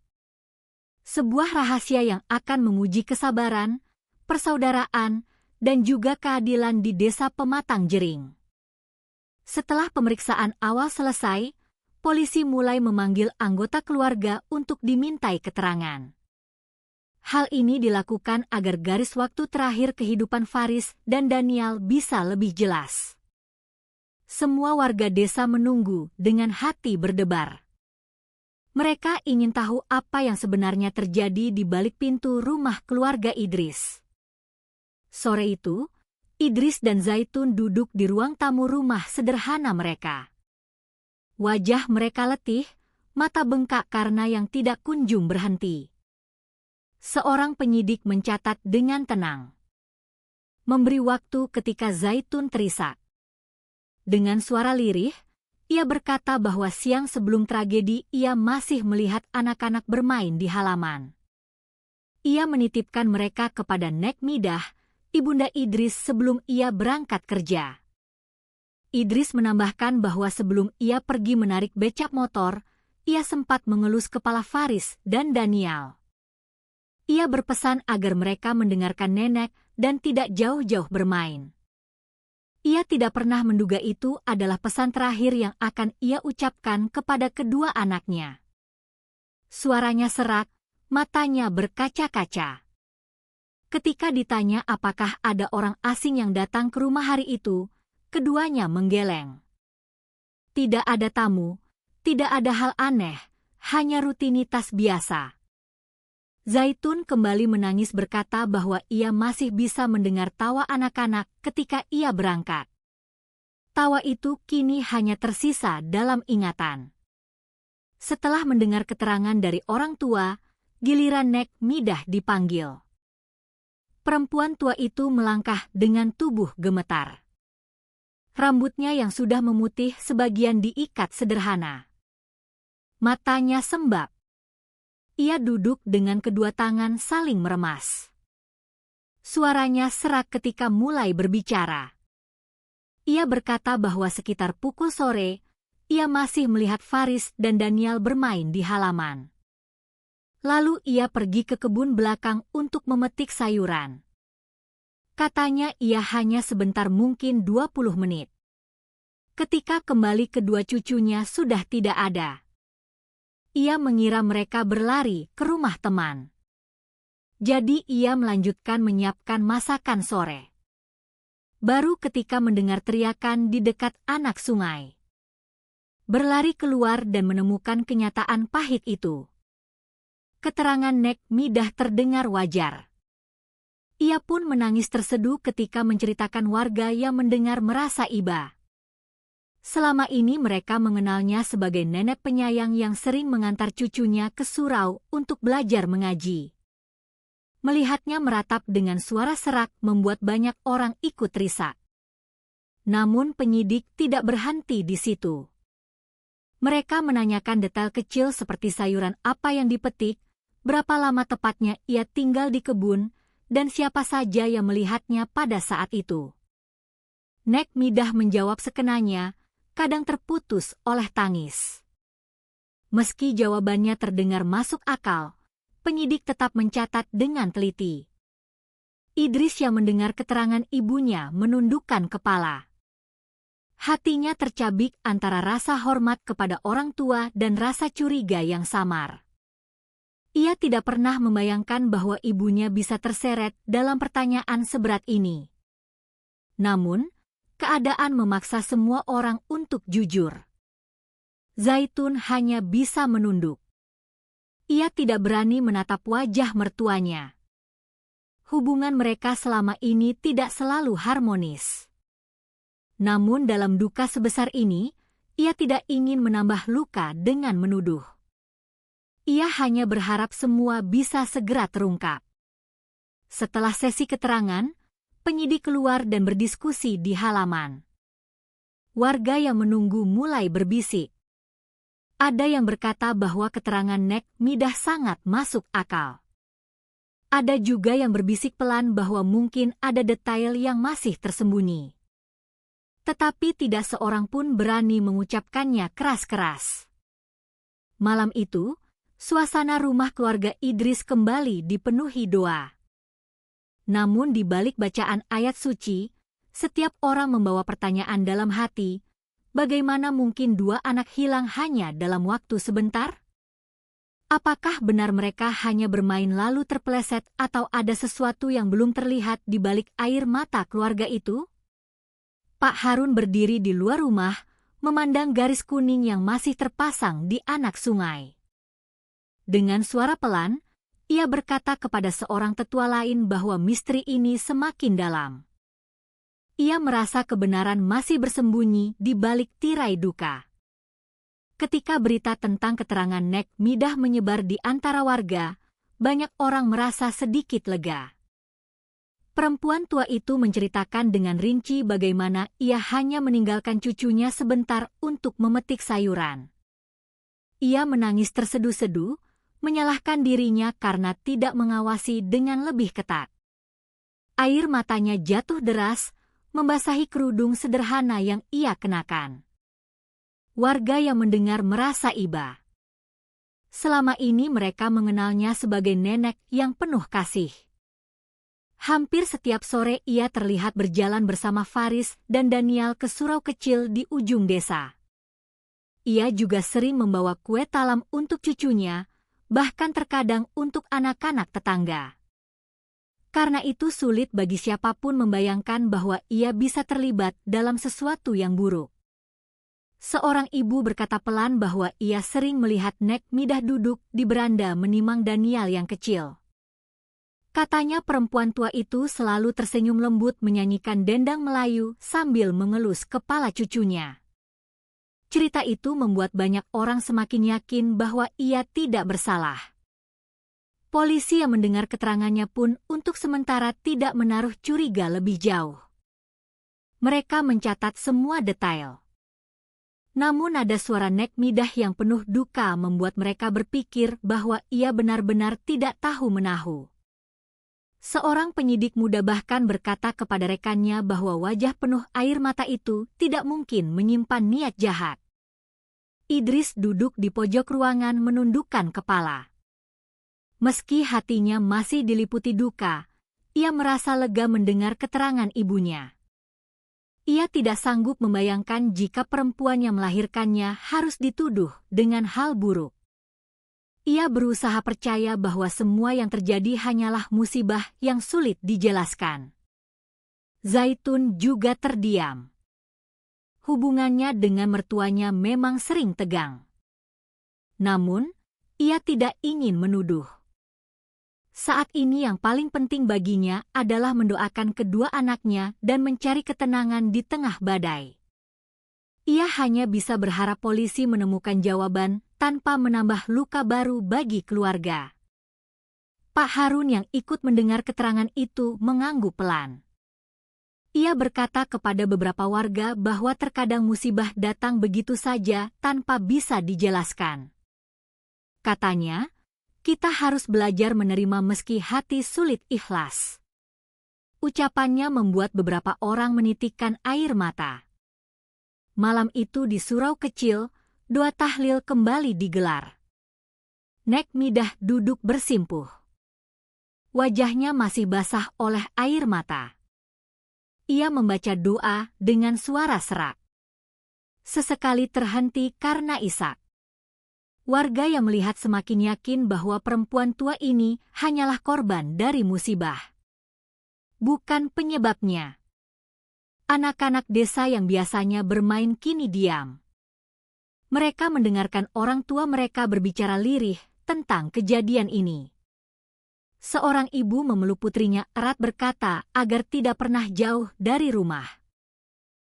Sebuah rahasia yang akan menguji kesabaran, persaudaraan, dan juga keadilan di desa Pematang Jering. Setelah pemeriksaan awal selesai, polisi mulai memanggil anggota keluarga untuk dimintai keterangan. Hal ini dilakukan agar garis waktu terakhir kehidupan Faris dan Daniel bisa lebih jelas. Semua warga desa menunggu dengan hati berdebar. Mereka ingin tahu apa yang sebenarnya terjadi di balik pintu rumah keluarga Idris. Sore itu, Idris dan Zaitun duduk di ruang tamu rumah sederhana mereka. Wajah mereka letih, mata bengkak karena yang tidak kunjung berhenti. Seorang penyidik mencatat dengan tenang. Memberi waktu ketika Zaitun terisak. Dengan suara lirih, ia berkata bahwa siang sebelum tragedi ia masih melihat anak-anak bermain di halaman. Ia menitipkan mereka kepada Nek Midah, ibunda Idris sebelum ia berangkat kerja. Idris menambahkan bahwa sebelum ia pergi menarik becak motor, ia sempat mengelus kepala Faris dan Daniel. Ia berpesan agar mereka mendengarkan nenek dan tidak jauh-jauh bermain. Ia tidak pernah menduga itu adalah pesan terakhir yang akan ia ucapkan kepada kedua anaknya. Suaranya serak, matanya berkaca-kaca. Ketika ditanya apakah ada orang asing yang datang ke rumah hari itu, keduanya menggeleng. Tidak ada tamu, tidak ada hal aneh, hanya rutinitas biasa. Zaitun kembali menangis berkata bahwa ia masih bisa mendengar tawa anak-anak ketika ia berangkat. Tawa itu kini hanya tersisa dalam ingatan. Setelah mendengar keterangan dari orang tua, giliran Nek Midah dipanggil. Perempuan tua itu melangkah dengan tubuh gemetar. Rambutnya yang sudah memutih sebagian diikat sederhana. Matanya sembab. Ia duduk dengan kedua tangan saling meremas. Suaranya serak ketika mulai berbicara. Ia berkata bahwa sekitar pukul sore, ia masih melihat Faris dan Daniel bermain di halaman. Lalu ia pergi ke kebun belakang untuk memetik sayuran. Katanya ia hanya sebentar, mungkin 20 menit. Ketika kembali kedua cucunya sudah tidak ada. Ia mengira mereka berlari ke rumah teman. Jadi ia melanjutkan menyiapkan masakan sore. Baru ketika mendengar teriakan di dekat anak sungai. Berlari keluar dan menemukan kenyataan pahit itu. Keterangan Nek Midah terdengar wajar. Ia pun menangis terseduh ketika menceritakan warga yang mendengar merasa iba. Selama ini mereka mengenalnya sebagai nenek penyayang yang sering mengantar cucunya ke surau untuk belajar mengaji. Melihatnya meratap dengan suara serak membuat banyak orang ikut risak. Namun penyidik tidak berhenti di situ. Mereka menanyakan detail kecil seperti sayuran apa yang dipetik, berapa lama tepatnya ia tinggal di kebun, dan siapa saja yang melihatnya pada saat itu. Nek Midah menjawab sekenanya, kadang terputus oleh tangis. Meski jawabannya terdengar masuk akal, penyidik tetap mencatat dengan teliti. Idris yang mendengar keterangan ibunya menundukkan kepala. Hatinya tercabik antara rasa hormat kepada orang tua dan rasa curiga yang samar. Ia tidak pernah membayangkan bahwa ibunya bisa terseret dalam pertanyaan seberat ini. Namun, keadaan memaksa semua orang untuk jujur. Zaitun hanya bisa menunduk. Ia tidak berani menatap wajah mertuanya. Hubungan mereka selama ini tidak selalu harmonis. Namun dalam duka sebesar ini, ia tidak ingin menambah luka dengan menuduh. Ia hanya berharap semua bisa segera terungkap. Setelah sesi keterangan, penyidik keluar dan berdiskusi di halaman. Warga yang menunggu mulai berbisik. Ada yang berkata bahwa keterangan Nek Midah sangat masuk akal. Ada juga yang berbisik pelan bahwa mungkin ada detail yang masih tersembunyi. Tetapi tidak seorang pun berani mengucapkannya keras-keras. Malam itu, suasana rumah keluarga Idris kembali dipenuhi doa. Namun di balik bacaan ayat suci, setiap orang membawa pertanyaan dalam hati, bagaimana mungkin dua anak hilang hanya dalam waktu sebentar? Apakah benar mereka hanya bermain lalu terpeleset atau ada sesuatu yang belum terlihat di balik air mata keluarga itu? Pak Harun berdiri di luar rumah, memandang garis kuning yang masih terpasang di anak sungai. Dengan suara pelan, ia berkata kepada seorang tetua lain bahwa misteri ini semakin dalam. Ia merasa kebenaran masih bersembunyi di balik tirai duka. Ketika berita tentang keterangan Nek Midah menyebar di antara warga, banyak orang merasa sedikit lega. Perempuan tua itu menceritakan dengan rinci bagaimana ia hanya meninggalkan cucunya sebentar untuk memetik sayuran. Ia menangis terseduh-seduh, menyalahkan dirinya karena tidak mengawasi dengan lebih ketat. Air matanya jatuh deras, membasahi kerudung sederhana yang ia kenakan. Warga yang mendengar merasa iba. Selama ini mereka mengenalnya sebagai nenek yang penuh kasih. Hampir setiap sore ia terlihat berjalan bersama Faris dan Daniel ke surau kecil di ujung desa. Ia juga sering membawa kue talam untuk cucunya, bahkan terkadang untuk anak-anak tetangga. Karena itu sulit bagi siapapun membayangkan bahwa ia bisa terlibat dalam sesuatu yang buruk. Seorang ibu berkata pelan bahwa ia sering melihat Nek Midah duduk di beranda menimang Daniel yang kecil. Katanya perempuan tua itu selalu tersenyum lembut menyanyikan dendang Melayu sambil mengelus kepala cucunya. Cerita itu membuat banyak orang semakin yakin bahwa ia tidak bersalah. Polisi yang mendengar keterangannya pun untuk sementara tidak menaruh curiga lebih jauh. Mereka mencatat semua detail. Namun ada suara Nek Midah yang penuh duka membuat mereka berpikir bahwa ia benar-benar tidak tahu menahu. Seorang penyidik muda bahkan berkata kepada rekannya bahwa wajah penuh air mata itu tidak mungkin menyimpan niat jahat. Idris duduk di pojok ruangan menundukkan kepala. Meski hatinya masih diliputi duka, ia merasa lega mendengar keterangan ibunya. Ia tidak sanggup membayangkan jika perempuan yang melahirkannya harus dituduh dengan hal buruk. Ia berusaha percaya bahwa semua yang terjadi hanyalah musibah yang sulit dijelaskan. Zaitun juga terdiam. Hubungannya dengan mertuanya memang sering tegang. Namun, ia tidak ingin menuduh. Saat ini yang paling penting baginya adalah mendoakan kedua anaknya dan mencari ketenangan di tengah badai. Ia hanya bisa berharap polisi menemukan jawaban tanpa menambah luka baru bagi keluarga. Pak Harun yang ikut mendengar keterangan itu mengangguk pelan. Ia berkata kepada beberapa warga bahwa terkadang musibah datang begitu saja tanpa bisa dijelaskan. Katanya, kita harus belajar menerima meski hati sulit ikhlas. Ucapannya membuat beberapa orang menitikkan air mata. Malam itu di surau kecil, doa tahlil kembali digelar. Nek Midah duduk bersimpuh. Wajahnya masih basah oleh air mata. Ia membaca doa dengan suara serak. Sesekali terhenti karena isak. Warga yang melihat semakin yakin bahwa perempuan tua ini hanyalah korban dari musibah. Bukan penyebabnya. Anak-anak desa yang biasanya bermain kini diam. Mereka mendengarkan orang tua mereka berbicara lirih tentang kejadian ini. Seorang ibu memeluk putrinya erat berkata agar tidak pernah jauh dari rumah.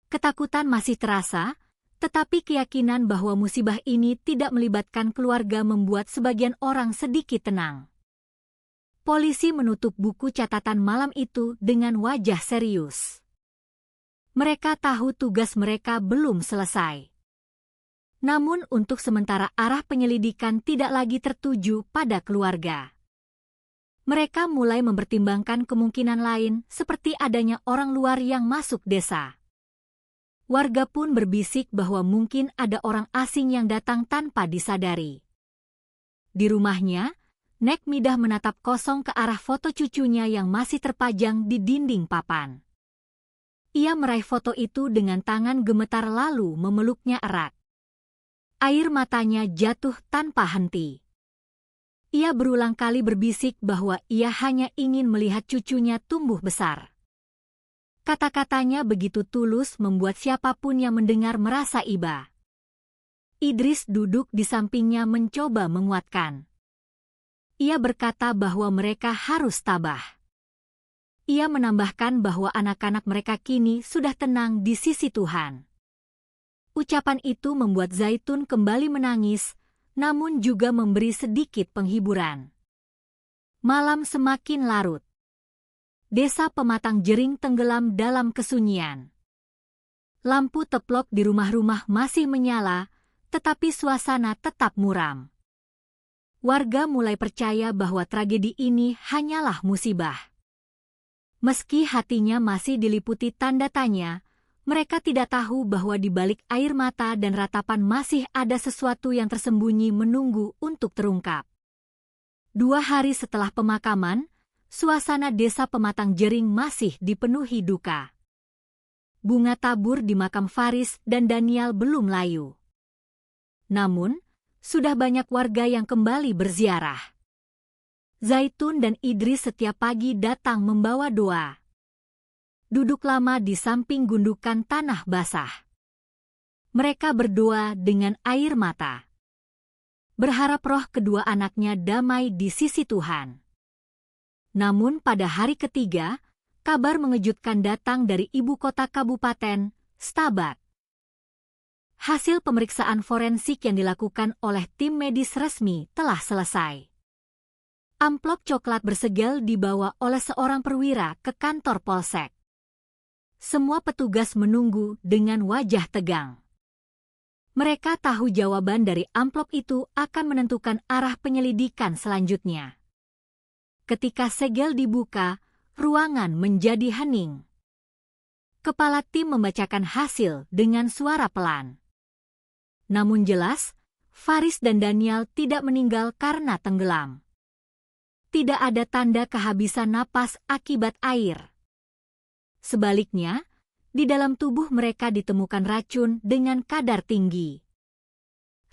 Ketakutan masih terasa, tetapi keyakinan bahwa musibah ini tidak melibatkan keluarga membuat sebagian orang sedikit tenang. Polisi menutup buku catatan malam itu dengan wajah serius. Mereka tahu tugas mereka belum selesai. Namun untuk sementara arah penyelidikan tidak lagi tertuju pada keluarga. Mereka mulai mempertimbangkan kemungkinan lain seperti adanya orang luar yang masuk desa. Warga pun berbisik bahwa mungkin ada orang asing yang datang tanpa disadari. Di rumahnya, Nek Midah menatap kosong ke arah foto cucunya yang masih terpajang di dinding papan. Ia meraih foto itu dengan tangan gemetar lalu memeluknya erat. Air matanya jatuh tanpa henti. Ia berulang kali berbisik bahwa ia hanya ingin melihat cucunya tumbuh besar. Kata-katanya begitu tulus membuat siapapun yang mendengar merasa iba. Idris duduk di sampingnya mencoba menguatkan. Ia berkata bahwa mereka harus tabah. Ia menambahkan bahwa anak-anak mereka kini sudah tenang di sisi Tuhan. Ucapan itu membuat Zaitun kembali menangis, namun juga memberi sedikit penghiburan. Malam semakin larut. Desa Pematang Jering tenggelam dalam kesunyian. Lampu teplok di rumah-rumah masih menyala, tetapi suasana tetap muram. Warga mulai percaya bahwa tragedi ini hanyalah musibah. Meski hatinya masih diliputi tanda tanya, mereka tidak tahu bahwa di balik air mata dan ratapan masih ada sesuatu yang tersembunyi menunggu untuk terungkap. 2 hari setelah pemakaman, suasana desa Pematang Jering masih dipenuhi duka. Bunga tabur di makam Faris dan Danial belum layu. Namun, sudah banyak warga yang kembali berziarah. Zaitun dan Idris setiap pagi datang membawa doa. Duduk lama di samping gundukan tanah basah. Mereka berdoa dengan air mata. Berharap roh kedua anaknya damai di sisi Tuhan. Namun pada hari ketiga, kabar mengejutkan datang dari ibu kota kabupaten, Stabat. Hasil pemeriksaan forensik yang dilakukan oleh tim medis resmi telah selesai. Amplop coklat bersegel dibawa oleh seorang perwira ke kantor polsek. Semua petugas menunggu dengan wajah tegang. Mereka tahu jawaban dari amplop itu akan menentukan arah penyelidikan selanjutnya. Ketika segel dibuka, ruangan menjadi hening. Kepala tim membacakan hasil dengan suara pelan. Namun jelas, Faris dan Danial tidak meninggal karena tenggelam. Tidak ada tanda kehabisan napas akibat air. Sebaliknya, di dalam tubuh mereka ditemukan racun dengan kadar tinggi.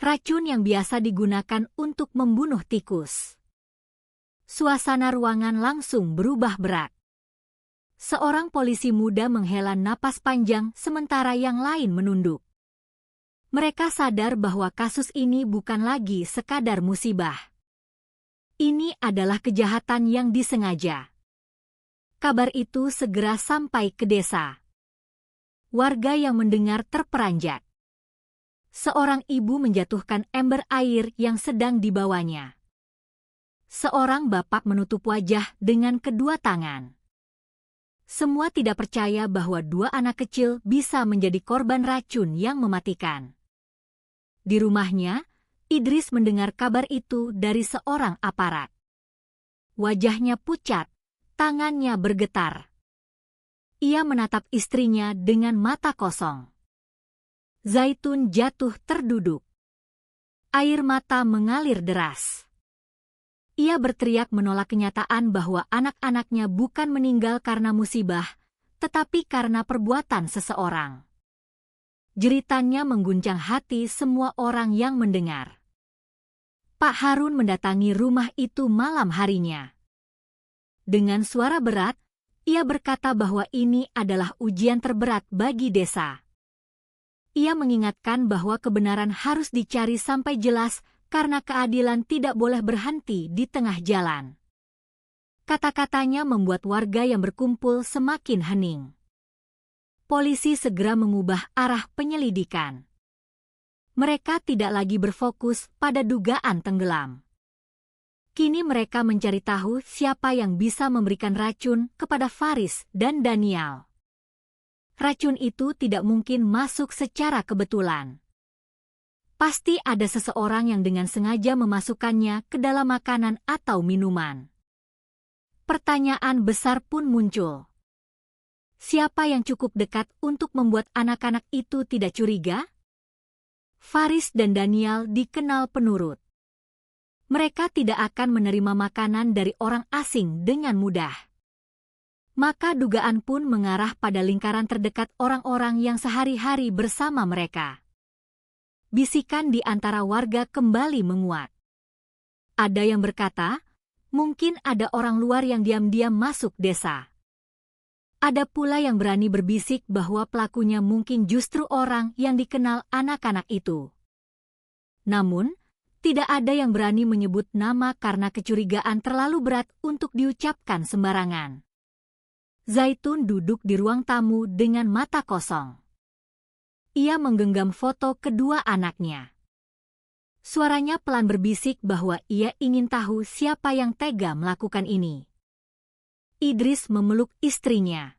Racun yang biasa digunakan untuk membunuh tikus. Suasana ruangan langsung berubah berat. Seorang polisi muda menghela napas panjang sementara yang lain menunduk. Mereka sadar bahwa kasus ini bukan lagi sekadar musibah. Ini adalah kejahatan yang disengaja. Kabar itu segera sampai ke desa. Warga yang mendengar terperanjat. Seorang ibu menjatuhkan ember air yang sedang dibawanya. Seorang bapak menutup wajah dengan kedua tangan. Semua tidak percaya bahwa 2 anak kecil bisa menjadi korban racun yang mematikan. Di rumahnya, Idris mendengar kabar itu dari seorang aparat. Wajahnya pucat, tangannya bergetar. Ia menatap istrinya dengan mata kosong. Zaitun jatuh terduduk. Air mata mengalir deras. Ia berteriak menolak kenyataan bahwa anak-anaknya bukan meninggal karena musibah, tetapi karena perbuatan seseorang. Jeritannya mengguncang hati semua orang yang mendengar. Pak Harun mendatangi rumah itu malam harinya. Dengan suara berat, ia berkata bahwa ini adalah ujian terberat bagi desa. Ia mengingatkan bahwa kebenaran harus dicari sampai jelas karena keadilan tidak boleh berhenti di tengah jalan. Kata-katanya membuat warga yang berkumpul semakin hening. Polisi segera mengubah arah penyelidikan. Mereka tidak lagi berfokus pada dugaan tenggelam. Kini mereka mencari tahu siapa yang bisa memberikan racun kepada Faris dan Danial. Racun itu tidak mungkin masuk secara kebetulan. Pasti ada seseorang yang dengan sengaja memasukkannya ke dalam makanan atau minuman. Pertanyaan besar pun muncul. Siapa yang cukup dekat untuk membuat anak-anak itu tidak curiga? Faris dan Danial dikenal penurut. Mereka tidak akan menerima makanan dari orang asing dengan mudah. Maka dugaan pun mengarah pada lingkaran terdekat orang-orang yang sehari-hari bersama mereka. Bisikan di antara warga kembali menguat. Ada yang berkata, mungkin ada orang luar yang diam-diam masuk desa. Ada pula yang berani berbisik bahwa pelakunya mungkin justru orang yang dikenal anak-anak itu. Namun, tidak ada yang berani menyebut nama karena kecurigaan terlalu berat untuk diucapkan sembarangan. Zaitun duduk di ruang tamu dengan mata kosong. Ia menggenggam foto kedua anaknya. Suaranya pelan berbisik bahwa ia ingin tahu siapa yang tega melakukan ini. Idris memeluk istrinya.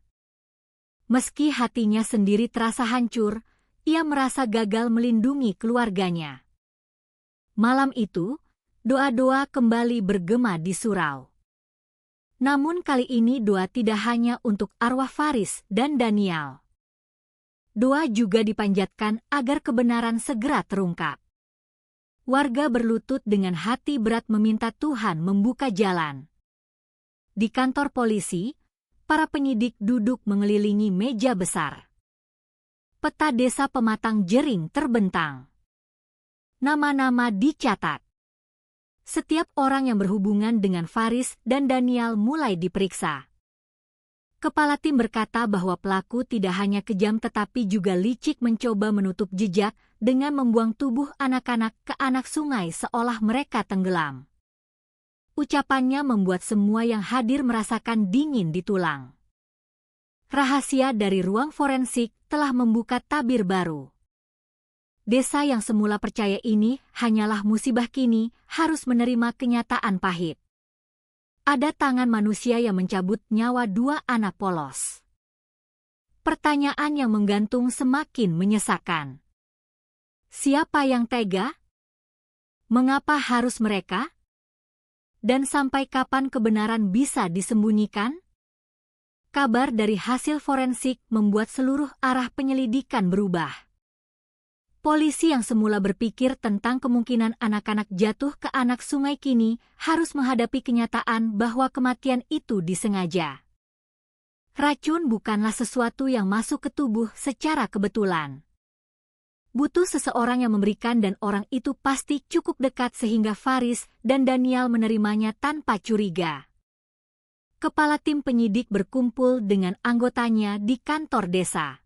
Meski hatinya sendiri terasa hancur, ia merasa gagal melindungi keluarganya. Malam itu, doa-doa kembali bergema di surau. Namun kali ini doa tidak hanya untuk arwah Faris dan Danial. Doa juga dipanjatkan agar kebenaran segera terungkap. Warga berlutut dengan hati berat meminta Tuhan membuka jalan. Di kantor polisi, para penyidik duduk mengelilingi meja besar. Peta desa Pematang Jering terbentang. Nama-nama dicatat. Setiap orang yang berhubungan dengan Faris dan Danial mulai diperiksa. Kepala tim berkata bahwa pelaku tidak hanya kejam tetapi juga licik, mencoba menutup jejak dengan membuang tubuh anak-anak ke anak sungai seolah mereka tenggelam. Ucapannya membuat semua yang hadir merasakan dingin di tulang. Rahasia dari ruang forensik telah membuka tabir baru. Desa yang semula percaya ini hanyalah musibah kini harus menerima kenyataan pahit. Ada tangan manusia yang mencabut nyawa 2 anak polos. Pertanyaan yang menggantung semakin menyesakan. Siapa yang tega? Mengapa harus mereka? Dan sampai kapan kebenaran bisa disembunyikan? Kabar dari hasil forensik membuat seluruh arah penyelidikan berubah. Polisi yang semula berpikir tentang kemungkinan anak-anak jatuh ke anak sungai kini harus menghadapi kenyataan bahwa kematian itu disengaja. Racun bukanlah sesuatu yang masuk ke tubuh secara kebetulan. Butuh seseorang yang memberikan dan orang itu pasti cukup dekat sehingga Faris dan Danial menerimanya tanpa curiga. Kepala tim penyidik berkumpul dengan anggotanya di kantor desa.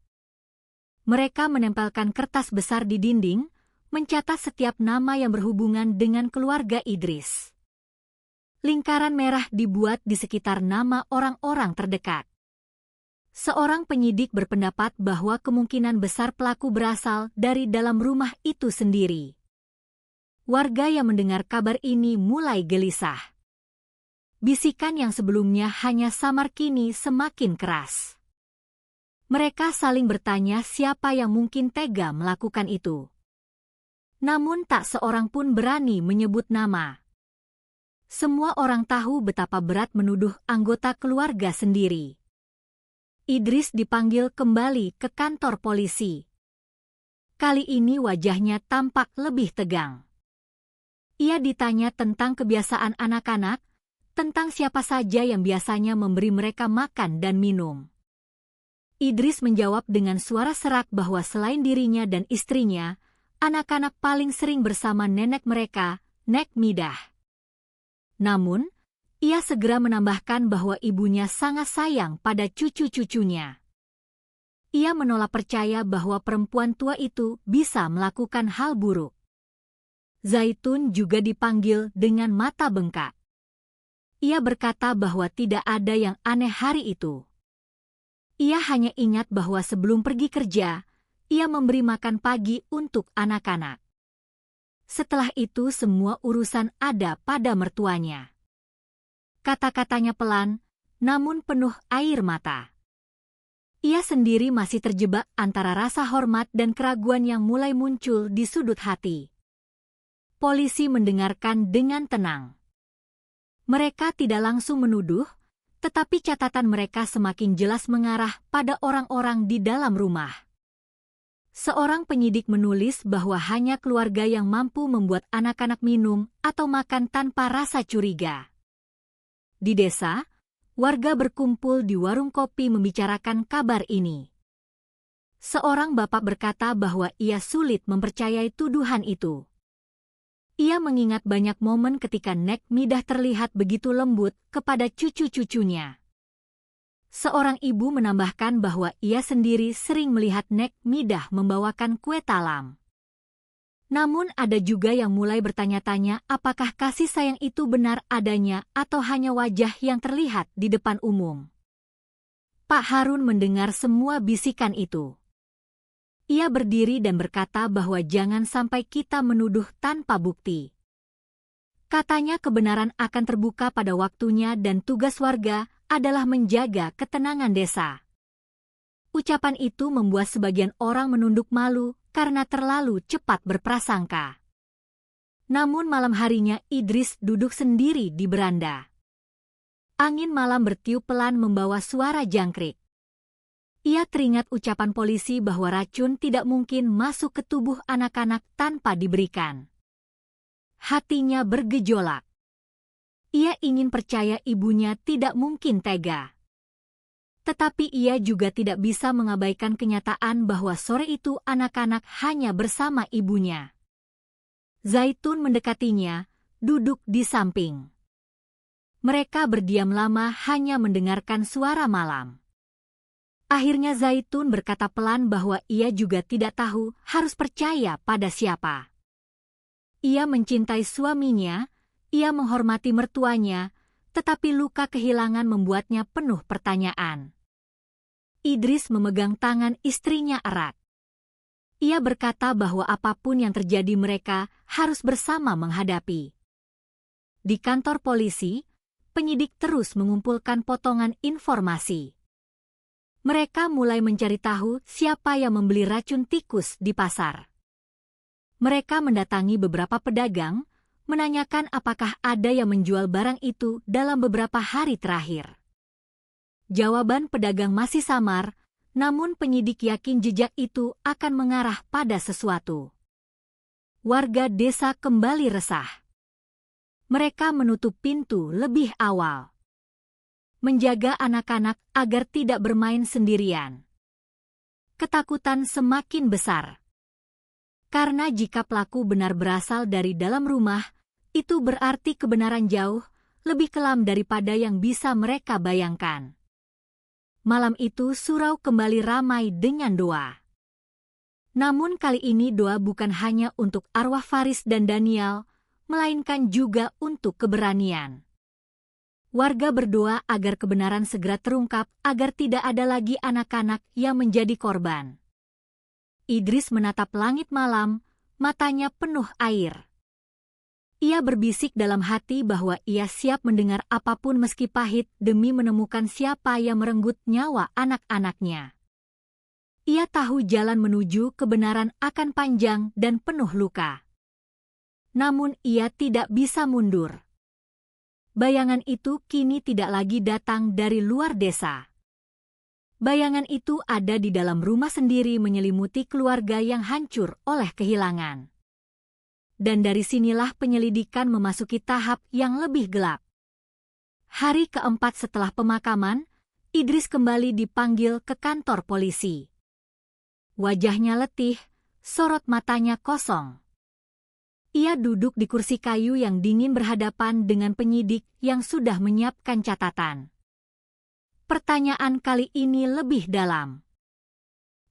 Mereka menempelkan kertas besar di dinding, mencatat setiap nama yang berhubungan dengan keluarga Idris. Lingkaran merah dibuat di sekitar nama orang-orang terdekat. Seorang penyidik berpendapat bahwa kemungkinan besar pelaku berasal dari dalam rumah itu sendiri. Warga yang mendengar kabar ini mulai gelisah. Bisikan yang sebelumnya hanya samar kini semakin keras. Mereka saling bertanya siapa yang mungkin tega melakukan itu. Namun tak seorang pun berani menyebut nama. Semua orang tahu betapa berat menuduh anggota keluarga sendiri. Idris dipanggil kembali ke kantor polisi. Kali ini wajahnya tampak lebih tegang. Ia ditanya tentang kebiasaan anak-anak, tentang siapa saja yang biasanya memberi mereka makan dan minum. Idris menjawab dengan suara serak bahwa selain dirinya dan istrinya, anak-anak paling sering bersama nenek mereka, Nek Midah. Namun, ia segera menambahkan bahwa ibunya sangat sayang pada cucu-cucunya. Ia menolak percaya bahwa perempuan tua itu bisa melakukan hal buruk. Zaitun juga dipanggil dengan mata bengkak. Ia berkata bahwa tidak ada yang aneh hari itu. Ia hanya ingat bahwa sebelum pergi kerja, ia memberi makan pagi untuk anak-anak. Setelah itu semua urusan ada pada mertuanya. Kata-katanya pelan, namun penuh air mata. Ia sendiri masih terjebak antara rasa hormat dan keraguan yang mulai muncul di sudut hati. Polisi mendengarkan dengan tenang. Mereka tidak langsung menuduh, tetapi catatan mereka semakin jelas mengarah pada orang-orang di dalam rumah. Seorang penyidik menulis bahwa hanya keluarga yang mampu membuat anak-anak minum atau makan tanpa rasa curiga. Di desa, warga berkumpul di warung kopi membicarakan kabar ini. Seorang bapak berkata bahwa ia sulit mempercayai tuduhan itu. Ia mengingat banyak momen ketika Nek Midah terlihat begitu lembut kepada cucu-cucunya. Seorang ibu menambahkan bahwa ia sendiri sering melihat Nek Midah membawakan kue talam. Namun ada juga yang mulai bertanya-tanya apakah kasih sayang itu benar adanya atau hanya wajah yang terlihat di depan umum. Pak Harun mendengar semua bisikan itu. Ia berdiri dan berkata bahwa jangan sampai kita menuduh tanpa bukti. Katanya kebenaran akan terbuka pada waktunya dan tugas warga adalah menjaga ketenangan desa. Ucapan itu membuat sebagian orang menunduk malu karena terlalu cepat berprasangka. Namun malam harinya Idris duduk sendiri di beranda. Angin malam bertiup pelan membawa suara jangkrik. Ia teringat ucapan polisi bahwa racun tidak mungkin masuk ke tubuh anak-anak tanpa diberikan. Hatinya bergejolak. Ia ingin percaya ibunya tidak mungkin tega. Tetapi ia juga tidak bisa mengabaikan kenyataan bahwa sore itu anak-anak hanya bersama ibunya. Zaitun mendekatinya, duduk di samping. Mereka berdiam lama hanya mendengarkan suara malam. Akhirnya Zaitun berkata pelan bahwa ia juga tidak tahu harus percaya pada siapa. Ia mencintai suaminya, ia menghormati mertuanya, tetapi luka kehilangan membuatnya penuh pertanyaan. Idris memegang tangan istrinya erat. Ia berkata bahwa apapun yang terjadi mereka harus bersama menghadapi. Di kantor polisi, penyidik terus mengumpulkan potongan informasi. Mereka mulai mencari tahu siapa yang membeli racun tikus di pasar. Mereka mendatangi beberapa pedagang, menanyakan apakah ada yang menjual barang itu dalam beberapa hari terakhir. Jawaban pedagang masih samar, namun penyidik yakin jejak itu akan mengarah pada sesuatu. Warga desa kembali resah. Mereka menutup pintu lebih awal. Menjaga anak-anak agar tidak bermain sendirian. Ketakutan semakin besar. Karena jika pelaku benar berasal dari dalam rumah, itu berarti kebenaran jauh lebih kelam daripada yang bisa mereka bayangkan. Malam itu surau kembali ramai dengan doa. Namun kali ini doa bukan hanya untuk arwah Faris dan Daniel, melainkan juga untuk keberanian. Warga berdoa agar kebenaran segera terungkap agar tidak ada lagi anak-anak yang menjadi korban. Idris menatap langit malam, matanya penuh air. Ia berbisik dalam hati bahwa ia siap mendengar apapun meski pahit demi menemukan siapa yang merenggut nyawa anak-anaknya. Ia tahu jalan menuju kebenaran akan panjang dan penuh luka. Namun ia tidak bisa mundur. Bayangan itu kini tidak lagi datang dari luar desa. Bayangan itu ada di dalam rumah sendiri menyelimuti keluarga yang hancur oleh kehilangan. Dan dari sinilah penyelidikan memasuki tahap yang lebih gelap. Hari keempat setelah pemakaman, Idris kembali dipanggil ke kantor polisi. Wajahnya letih, sorot matanya kosong. Ia duduk di kursi kayu yang dingin berhadapan dengan penyidik yang sudah menyiapkan catatan. Pertanyaan kali ini lebih dalam.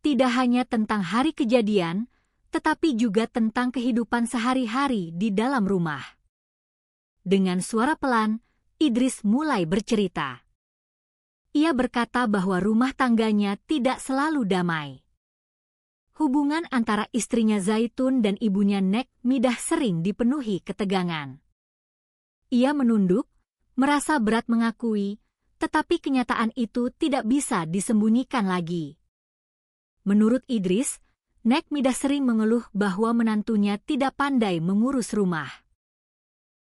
Tidak hanya tentang hari kejadian, tetapi juga tentang kehidupan sehari-hari di dalam rumah. Dengan suara pelan, Idris mulai bercerita. Ia berkata bahwa rumah tangganya tidak selalu damai. Hubungan antara istrinya Zaitun dan ibunya Nek Midah sering dipenuhi ketegangan. Ia menunduk, merasa berat mengakui, tetapi kenyataan itu tidak bisa disembunyikan lagi. Menurut Idris, Nek Midah sering mengeluh bahwa menantunya tidak pandai mengurus rumah.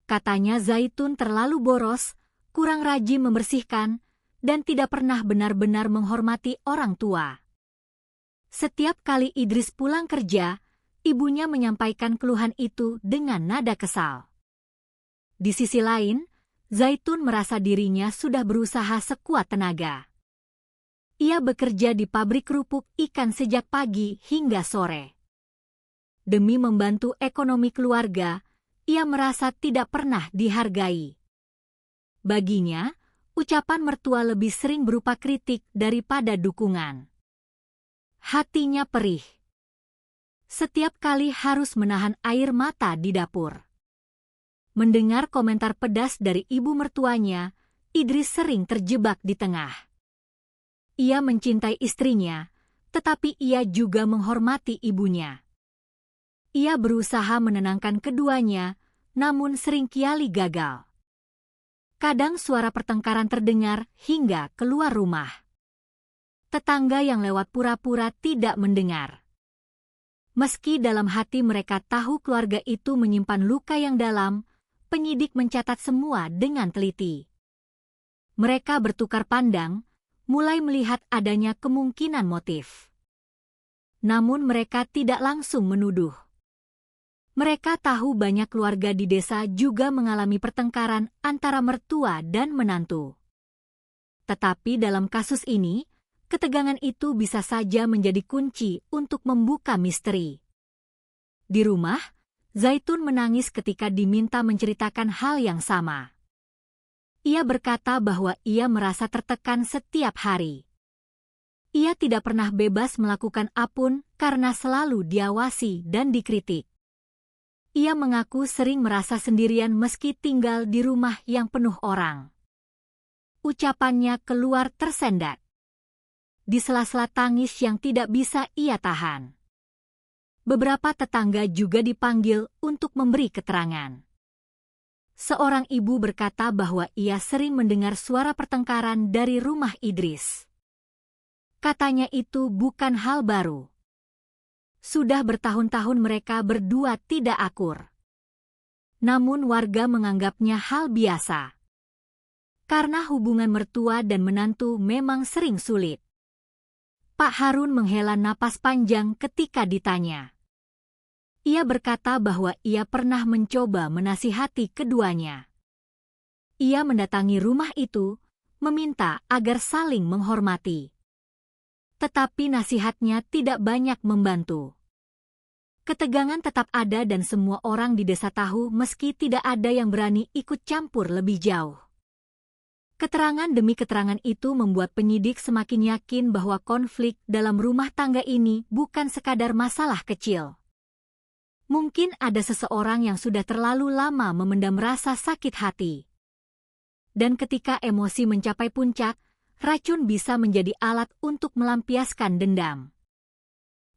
Katanya Zaitun terlalu boros, kurang rajin membersihkan, dan tidak pernah benar-benar menghormati orang tua. Setiap kali Idris pulang kerja, ibunya menyampaikan keluhan itu dengan nada kesal. Di sisi lain, Zaitun merasa dirinya sudah berusaha sekuat tenaga. Ia bekerja di pabrik kerupuk ikan sejak pagi hingga sore. Demi membantu ekonomi keluarga, ia merasa tidak pernah dihargai. Baginya, ucapan mertua lebih sering berupa kritik daripada dukungan. Hatinya perih. Setiap kali harus menahan air mata di dapur. Mendengar komentar pedas dari ibu mertuanya, Idris sering terjebak di tengah. Ia mencintai istrinya, tetapi ia juga menghormati ibunya. Ia berusaha menenangkan keduanya, namun seringkali gagal. Kadang suara pertengkaran terdengar hingga keluar rumah. Tetangga yang lewat pura-pura tidak mendengar. Meski dalam hati mereka tahu keluarga itu menyimpan luka yang dalam, penyidik mencatat semua dengan teliti. Mereka bertukar pandang, mulai melihat adanya kemungkinan motif. Namun mereka tidak langsung menuduh. Mereka tahu banyak keluarga di desa juga mengalami pertengkaran antara mertua dan menantu. Tetapi dalam kasus ini, ketegangan itu bisa saja menjadi kunci untuk membuka misteri. Di rumah, Zaitun menangis ketika diminta menceritakan hal yang sama. Ia berkata bahwa ia merasa tertekan setiap hari. Ia tidak pernah bebas melakukan apapun karena selalu diawasi dan dikritik. Ia mengaku sering merasa sendirian meski tinggal di rumah yang penuh orang. Ucapannya keluar tersendat. Di sela-sela tangis yang tidak bisa ia tahan. Beberapa tetangga juga dipanggil untuk memberi keterangan. Seorang ibu berkata bahwa ia sering mendengar suara pertengkaran dari rumah Idris. Katanya itu bukan hal baru. Sudah bertahun-tahun mereka berdua tidak akur. Namun warga menganggapnya hal biasa. Karena hubungan mertua dan menantu memang sering sulit. Pak Harun menghela napas panjang ketika ditanya. Ia berkata bahwa ia pernah mencoba menasihati keduanya. Ia mendatangi rumah itu, meminta agar saling menghormati. Tetapi nasihatnya tidak banyak membantu. Ketegangan tetap ada dan semua orang di desa tahu meski tidak ada yang berani ikut campur lebih jauh. Keterangan demi keterangan itu membuat penyidik semakin yakin bahwa konflik dalam rumah tangga ini bukan sekadar masalah kecil. Mungkin ada seseorang yang sudah terlalu lama memendam rasa sakit hati. Dan ketika emosi mencapai puncak, racun bisa menjadi alat untuk melampiaskan dendam.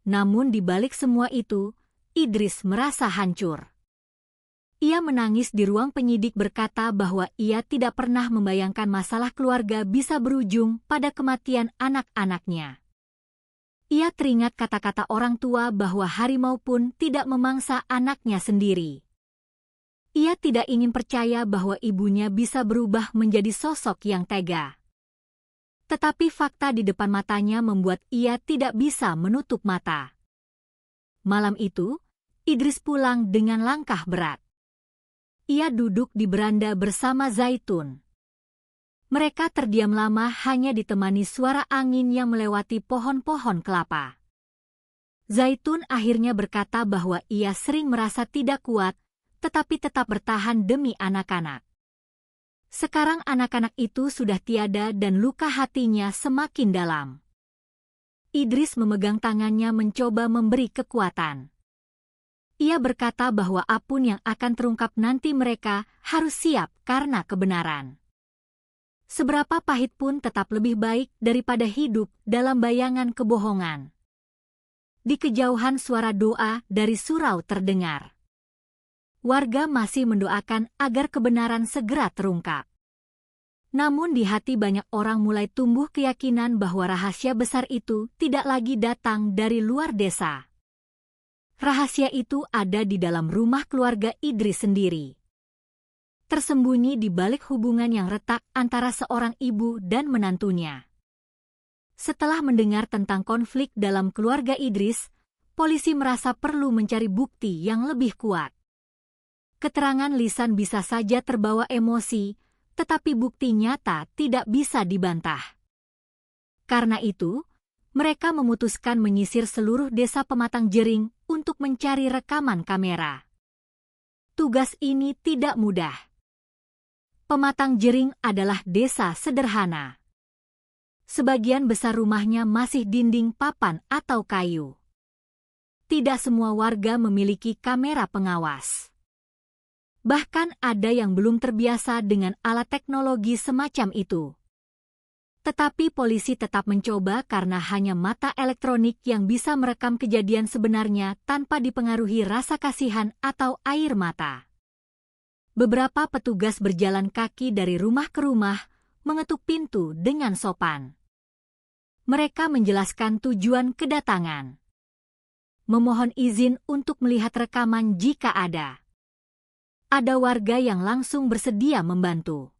Namun di balik semua itu, Idris merasa hancur. Ia menangis di ruang penyidik berkata bahwa ia tidak pernah membayangkan masalah keluarga bisa berujung pada kematian anak-anaknya. Ia teringat kata-kata orang tua bahwa harimau pun tidak memangsa anaknya sendiri. Ia tidak ingin percaya bahwa ibunya bisa berubah menjadi sosok yang tega. Tetapi fakta di depan matanya membuat ia tidak bisa menutup mata. Malam itu, Idris pulang dengan langkah berat. Ia duduk di beranda bersama Zaitun. Mereka terdiam lama hanya ditemani suara angin yang melewati pohon-pohon kelapa. Zaitun akhirnya berkata bahwa ia sering merasa tidak kuat, tetapi tetap bertahan demi anak-anak. Sekarang anak-anak itu sudah tiada dan luka hatinya semakin dalam. Idris memegang tangannya mencoba memberi kekuatan. Ia berkata bahwa apapun yang akan terungkap nanti mereka harus siap karena kebenaran. Seberapa pahit pun tetap lebih baik daripada hidup dalam bayangan kebohongan. Di kejauhan suara doa dari surau terdengar. Warga masih mendoakan agar kebenaran segera terungkap. Namun di hati banyak orang mulai tumbuh keyakinan bahwa rahasia besar itu tidak lagi datang dari luar desa. Rahasia itu ada di dalam rumah keluarga Idris sendiri. Tersembunyi di balik hubungan yang retak antara seorang ibu dan menantunya. Setelah mendengar tentang konflik dalam keluarga Idris, polisi merasa perlu mencari bukti yang lebih kuat. Keterangan lisan bisa saja terbawa emosi, tetapi bukti nyata tidak bisa dibantah. Karena itu, mereka memutuskan menyisir seluruh desa Pematang Jering untuk mencari rekaman kamera. Tugas ini tidak mudah. Pematang Jering adalah desa sederhana. Sebagian besar rumahnya masih dinding papan atau kayu. Tidak semua warga memiliki kamera pengawas. Bahkan ada yang belum terbiasa dengan alat teknologi semacam itu. Tetapi polisi tetap mencoba karena hanya mata elektronik yang bisa merekam kejadian sebenarnya tanpa dipengaruhi rasa kasihan atau air mata. Beberapa petugas berjalan kaki dari rumah ke rumah, mengetuk pintu dengan sopan. Mereka menjelaskan tujuan kedatangan. Memohon izin untuk melihat rekaman jika ada. Ada warga yang langsung bersedia membantu.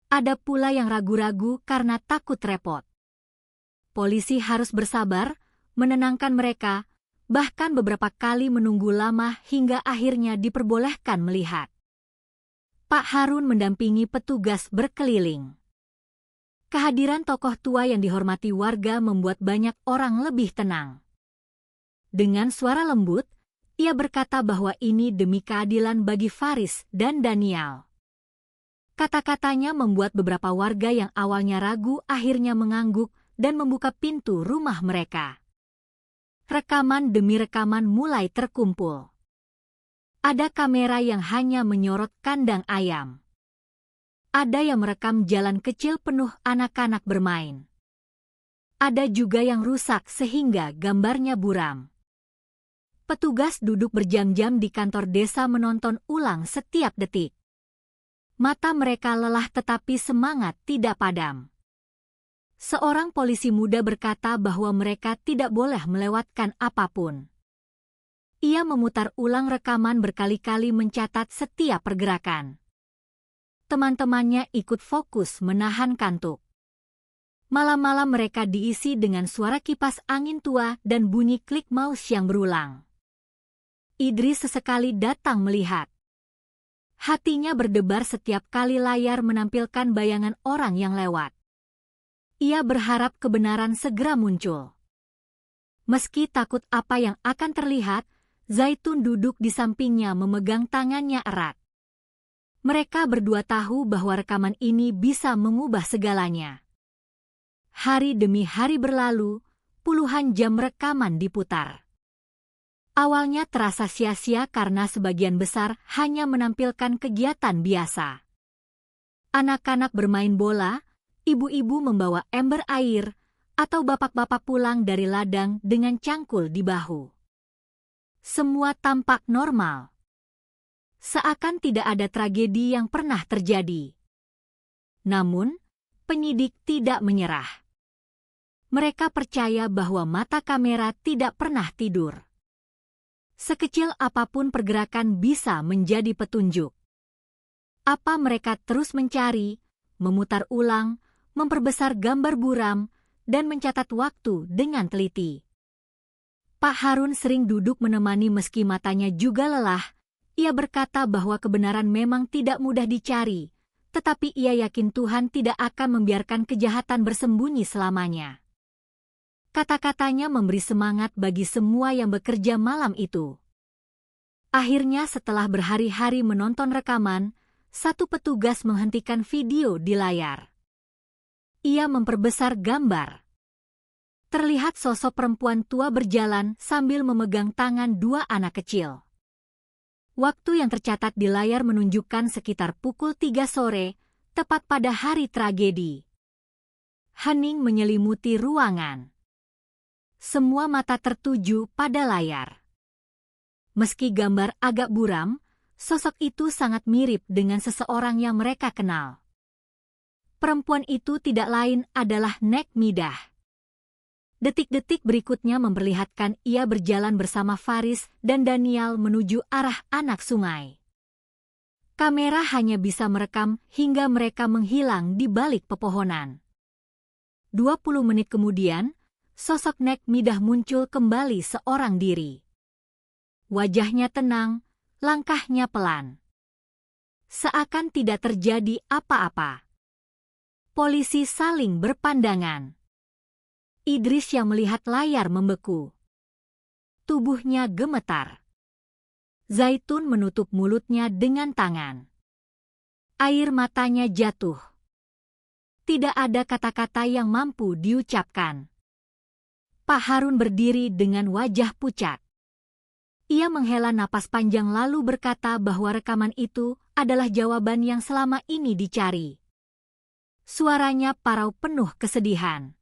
Ada pula yang ragu-ragu karena takut repot. Polisi harus bersabar, menenangkan mereka, bahkan beberapa kali menunggu lama hingga akhirnya diperbolehkan melihat. Pak Harun mendampingi petugas berkeliling. Kehadiran tokoh tua yang dihormati warga membuat banyak orang lebih tenang. Dengan suara lembut, ia berkata bahwa ini demi keadilan bagi Faris dan Danial. Kata-katanya membuat beberapa warga yang awalnya ragu akhirnya mengangguk dan membuka pintu rumah mereka. Rekaman demi rekaman mulai terkumpul. Ada kamera yang hanya menyorot kandang ayam. Ada yang merekam jalan kecil penuh anak-anak bermain. Ada juga yang rusak sehingga gambarnya buram. Petugas duduk berjam-jam di kantor desa menonton ulang setiap detik. Mata mereka lelah tetapi semangat tidak padam. Seorang polisi muda berkata bahwa mereka tidak boleh melewatkan apapun. Ia memutar ulang rekaman berkali-kali mencatat setiap pergerakan. Teman-temannya ikut fokus menahan kantuk. Malam-malam mereka diisi dengan suara kipas angin tua dan bunyi klik mouse yang berulang. Idris sesekali datang melihat. Hatinya berdebar setiap kali layar menampilkan bayangan orang yang lewat. Ia berharap kebenaran segera muncul. Meski takut apa yang akan terlihat, Zaitun duduk di sampingnya memegang tangannya erat. Mereka berdua tahu bahwa rekaman ini bisa mengubah segalanya. Hari demi hari berlalu, puluhan jam rekaman diputar. Awalnya terasa sia-sia karena sebagian besar hanya menampilkan kegiatan biasa. Anak-anak bermain bola, ibu-ibu membawa ember air, atau bapak-bapak pulang dari ladang dengan cangkul di bahu. Semua tampak normal. Seakan tidak ada tragedi yang pernah terjadi. Namun, penyidik tidak menyerah. Mereka percaya bahwa mata kamera tidak pernah tidur. Sekecil apapun pergerakan bisa menjadi petunjuk. Apa mereka terus mencari, memutar ulang, memperbesar gambar buram, dan mencatat waktu dengan teliti. Pak Harun sering duduk menemani meski matanya juga lelah. Ia berkata bahwa kebenaran memang tidak mudah dicari, tetapi ia yakin Tuhan tidak akan membiarkan kejahatan bersembunyi selamanya. Kata-katanya memberi semangat bagi semua yang bekerja malam itu. Akhirnya setelah berhari-hari menonton rekaman, satu petugas menghentikan video di layar. Ia memperbesar gambar. Terlihat sosok perempuan tua berjalan sambil memegang tangan dua anak kecil. Waktu yang tercatat di layar menunjukkan sekitar pukul 3 sore, tepat pada hari tragedi. Hening menyelimuti ruangan. Semua mata tertuju pada layar. Meski gambar agak buram, sosok itu sangat mirip dengan seseorang yang mereka kenal. Perempuan itu tidak lain adalah Nek Midah. Detik-detik berikutnya memperlihatkan ia berjalan bersama Faris dan Danial menuju arah anak sungai. Kamera hanya bisa merekam hingga mereka menghilang di balik pepohonan. 20 menit kemudian, sosok Nek Midah muncul kembali seorang diri. Wajahnya tenang, langkahnya pelan. Seakan tidak terjadi apa-apa. Polisi saling berpandangan. Idris yang melihat layar membeku. Tubuhnya gemetar. Zaitun menutup mulutnya dengan tangan. Air matanya jatuh. Tidak ada kata-kata yang mampu diucapkan. Pak Harun berdiri dengan wajah pucat. Ia menghela napas panjang lalu berkata bahwa rekaman itu adalah jawaban yang selama ini dicari. Suaranya parau penuh kesedihan.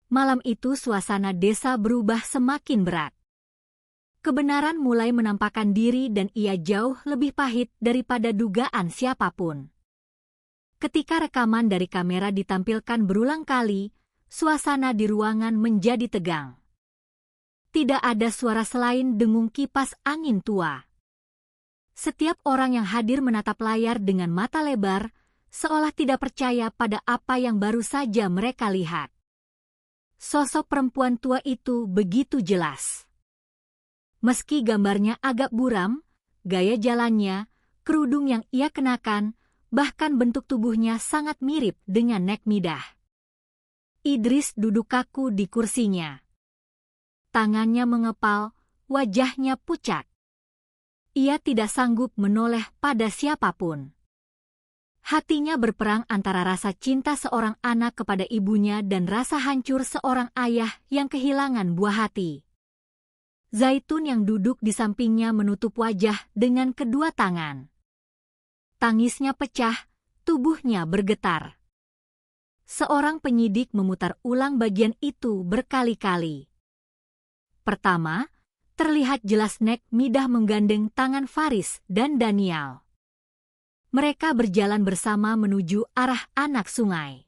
Malam itu suasana desa berubah semakin berat. Kebenaran mulai menampakkan diri dan ia jauh lebih pahit daripada dugaan siapapun. Ketika rekaman dari kamera ditampilkan berulang kali, suasana di ruangan menjadi tegang. Tidak ada suara selain dengung kipas angin tua. Setiap orang yang hadir menatap layar dengan mata lebar, seolah tidak percaya pada apa yang baru saja mereka lihat. Sosok perempuan tua itu begitu jelas. Meski gambarnya agak buram, gaya jalannya, kerudung yang ia kenakan, bahkan bentuk tubuhnya sangat mirip dengan Nek Midah. Idris duduk kaku di kursinya. Tangannya mengepal, wajahnya pucat. Ia tidak sanggup menoleh pada siapapun. Hatinya berperang antara rasa cinta seorang anak kepada ibunya dan rasa hancur seorang ayah yang kehilangan buah hati. Zaitun yang duduk di sampingnya menutup wajah dengan kedua tangan. Tangisnya pecah, tubuhnya bergetar. Seorang penyidik memutar ulang bagian itu berkali-kali. Pertama, terlihat jelas Nek Midah menggandeng tangan Faris dan Danial. Mereka berjalan bersama menuju arah anak sungai.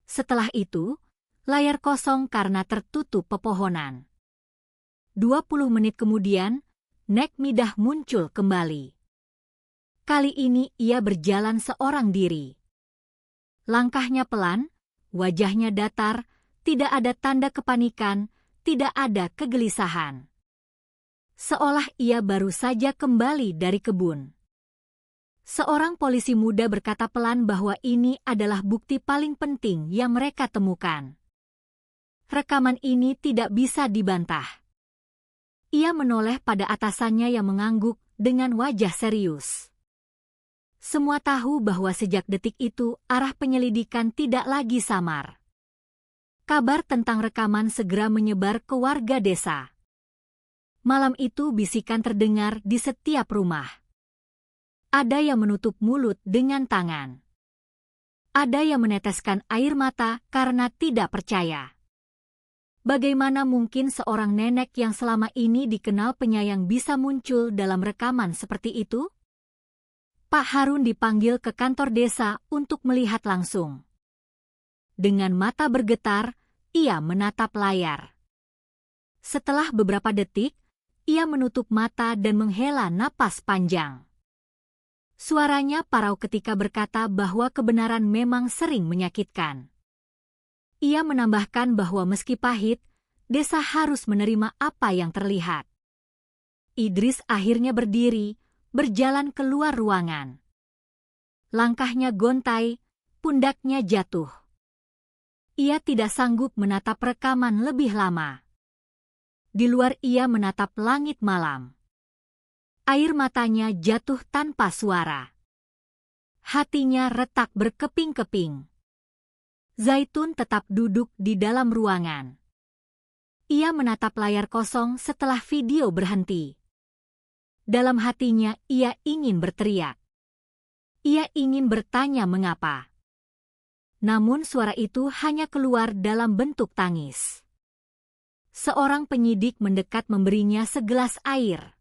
Setelah itu, layar kosong karena tertutup pepohonan. 20 menit kemudian, Nek Midah muncul kembali. Kali ini ia berjalan seorang diri. Langkahnya pelan, wajahnya datar, tidak ada tanda kepanikan, tidak ada kegelisahan. Seolah ia baru saja kembali dari kebun. Seorang polisi muda berkata pelan bahwa ini adalah bukti paling penting yang mereka temukan. Rekaman ini tidak bisa dibantah. Ia menoleh pada atasannya yang mengangguk dengan wajah serius. Semua tahu bahwa sejak detik itu arah penyelidikan tidak lagi samar. Kabar tentang rekaman segera menyebar ke warga desa. Malam itu bisikan terdengar di setiap rumah. Ada yang menutup mulut dengan tangan. Ada yang meneteskan air mata karena tidak percaya. Bagaimana mungkin seorang nenek yang selama ini dikenal penyayang bisa muncul dalam rekaman seperti itu? Pak Harun dipanggil ke kantor desa untuk melihat langsung. Dengan mata bergetar, ia menatap layar. Setelah beberapa detik, ia menutup mata dan menghela napas panjang. Suaranya parau ketika berkata bahwa kebenaran memang sering menyakitkan. Ia menambahkan bahwa meski pahit, desa harus menerima apa yang terlihat. Idris akhirnya berdiri, berjalan keluar ruangan. Langkahnya gontai, pundaknya jatuh. Ia tidak sanggup menatap rekaman lebih lama. Di luar ia menatap langit malam. Air matanya jatuh tanpa suara. Hatinya retak berkeping-keping. Zaitun tetap duduk di dalam ruangan. Ia menatap layar kosong setelah video berhenti. Dalam hatinya ia ingin berteriak. Ia ingin bertanya mengapa. Namun suara itu hanya keluar dalam bentuk tangis. Seorang penyidik mendekat memberinya segelas air.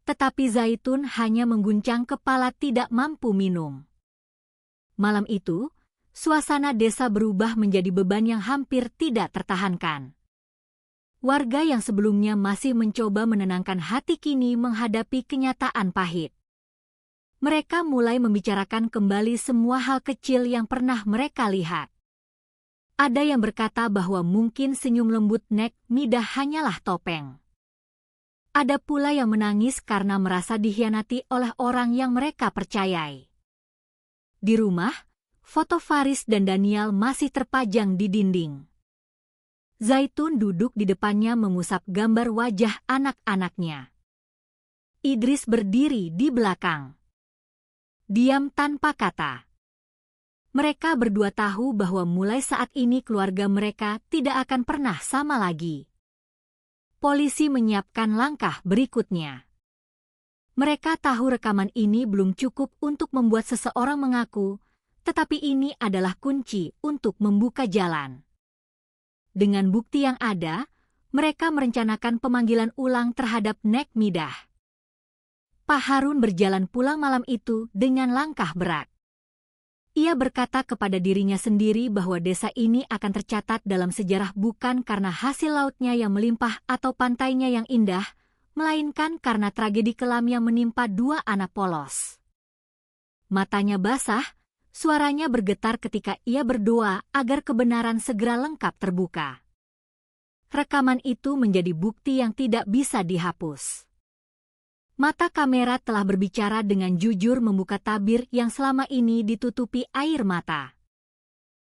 Tetapi Zaitun hanya mengguncang kepala tidak mampu minum. Malam itu, suasana desa berubah menjadi beban yang hampir tidak tertahankan. Warga yang sebelumnya masih mencoba menenangkan hati kini menghadapi kenyataan pahit. Mereka mulai membicarakan kembali semua hal kecil yang pernah mereka lihat. Ada yang berkata bahwa mungkin senyum lembut Nek Midah hanyalah topeng. Ada pula yang menangis karena merasa dikhianati oleh orang yang mereka percayai. Di rumah, foto Faris dan Danial masih terpajang di dinding. Zaitun duduk di depannya mengusap gambar wajah anak-anaknya. Idris berdiri di belakang. Diam tanpa kata. Mereka berdua tahu bahwa mulai saat ini keluarga mereka tidak akan pernah sama lagi. Polisi menyiapkan langkah berikutnya. Mereka tahu rekaman ini belum cukup untuk membuat seseorang mengaku, tetapi ini adalah kunci untuk membuka jalan. Dengan bukti yang ada, mereka merencanakan pemanggilan ulang terhadap Nek Midah. Pak Harun berjalan pulang malam itu dengan langkah berat. Ia berkata kepada dirinya sendiri bahwa desa ini akan tercatat dalam sejarah bukan karena hasil lautnya yang melimpah atau pantainya yang indah, melainkan karena tragedi kelam yang menimpa dua anak polos. Matanya basah, suaranya bergetar ketika ia berdoa agar kebenaran segera lengkap terbuka. Rekaman itu menjadi bukti yang tidak bisa dihapus. Mata kamera telah berbicara dengan jujur membuka tabir yang selama ini ditutupi air mata.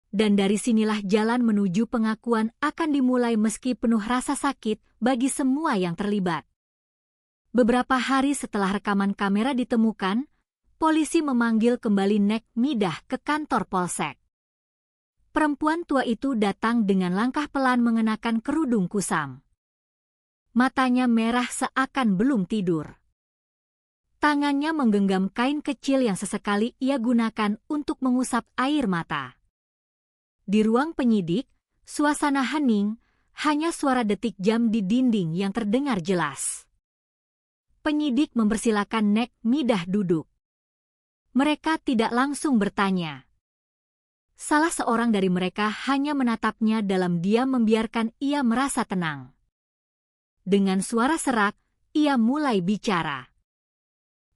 Dan dari sinilah jalan menuju pengakuan akan dimulai meski penuh rasa sakit bagi semua yang terlibat. Beberapa hari setelah rekaman kamera ditemukan, polisi memanggil kembali Nek Midah ke kantor polsek. Perempuan tua itu datang dengan langkah pelan mengenakan kerudung kusam. Matanya merah seakan belum tidur. Tangannya menggenggam kain kecil yang sesekali ia gunakan untuk mengusap air mata. Di ruang penyidik, suasana hening, hanya suara detik jam di dinding yang terdengar jelas. Penyidik mempersilakan Nek Midah duduk. Mereka tidak langsung bertanya. Salah seorang dari mereka hanya menatapnya dalam diam membiarkan ia merasa tenang. Dengan suara serak, ia mulai bicara.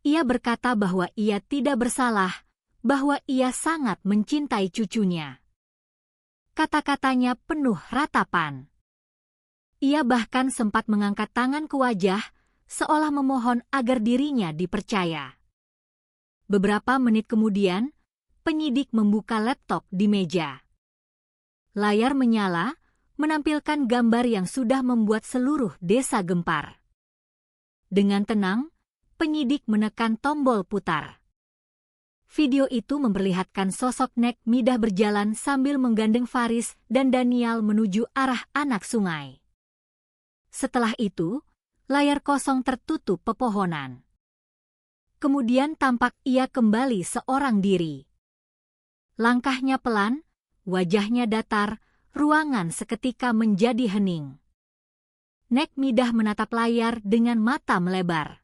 Ia berkata bahwa ia tidak bersalah, bahwa ia sangat mencintai cucunya. Kata-katanya penuh ratapan. Ia bahkan sempat mengangkat tangan ke wajah, seolah memohon agar dirinya dipercaya. Beberapa menit kemudian, penyidik membuka laptop di meja. Layar menyala, menampilkan gambar yang sudah membuat seluruh desa gempar. Dengan tenang, penyidik menekan tombol putar. Video itu memperlihatkan sosok Nek Midah berjalan sambil menggandeng Faris dan Danial menuju arah anak sungai. Setelah itu, layar kosong tertutup pepohonan. Kemudian tampak ia kembali seorang diri. Langkahnya pelan, wajahnya datar, ruangan seketika menjadi hening. Nek Midah menatap layar dengan mata melebar.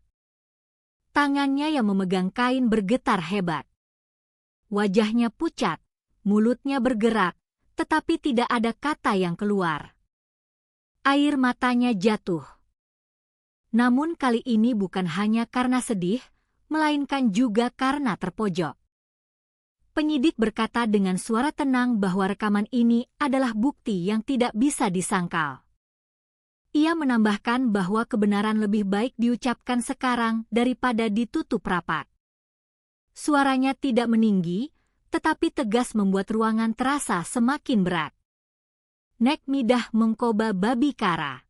Tangannya yang memegang kain bergetar hebat. Wajahnya pucat, mulutnya bergerak, tetapi tidak ada kata yang keluar. Air matanya jatuh. Namun kali ini bukan hanya karena sedih, melainkan juga karena terpojok. Penyidik berkata dengan suara tenang bahwa rekaman ini adalah bukti yang tidak bisa disangkal. Ia menambahkan bahwa kebenaran lebih baik diucapkan sekarang daripada ditutup rapat. Suaranya tidak meninggi, tetapi tegas membuat ruangan terasa semakin berat. Nek Midah mengkoba babi kara.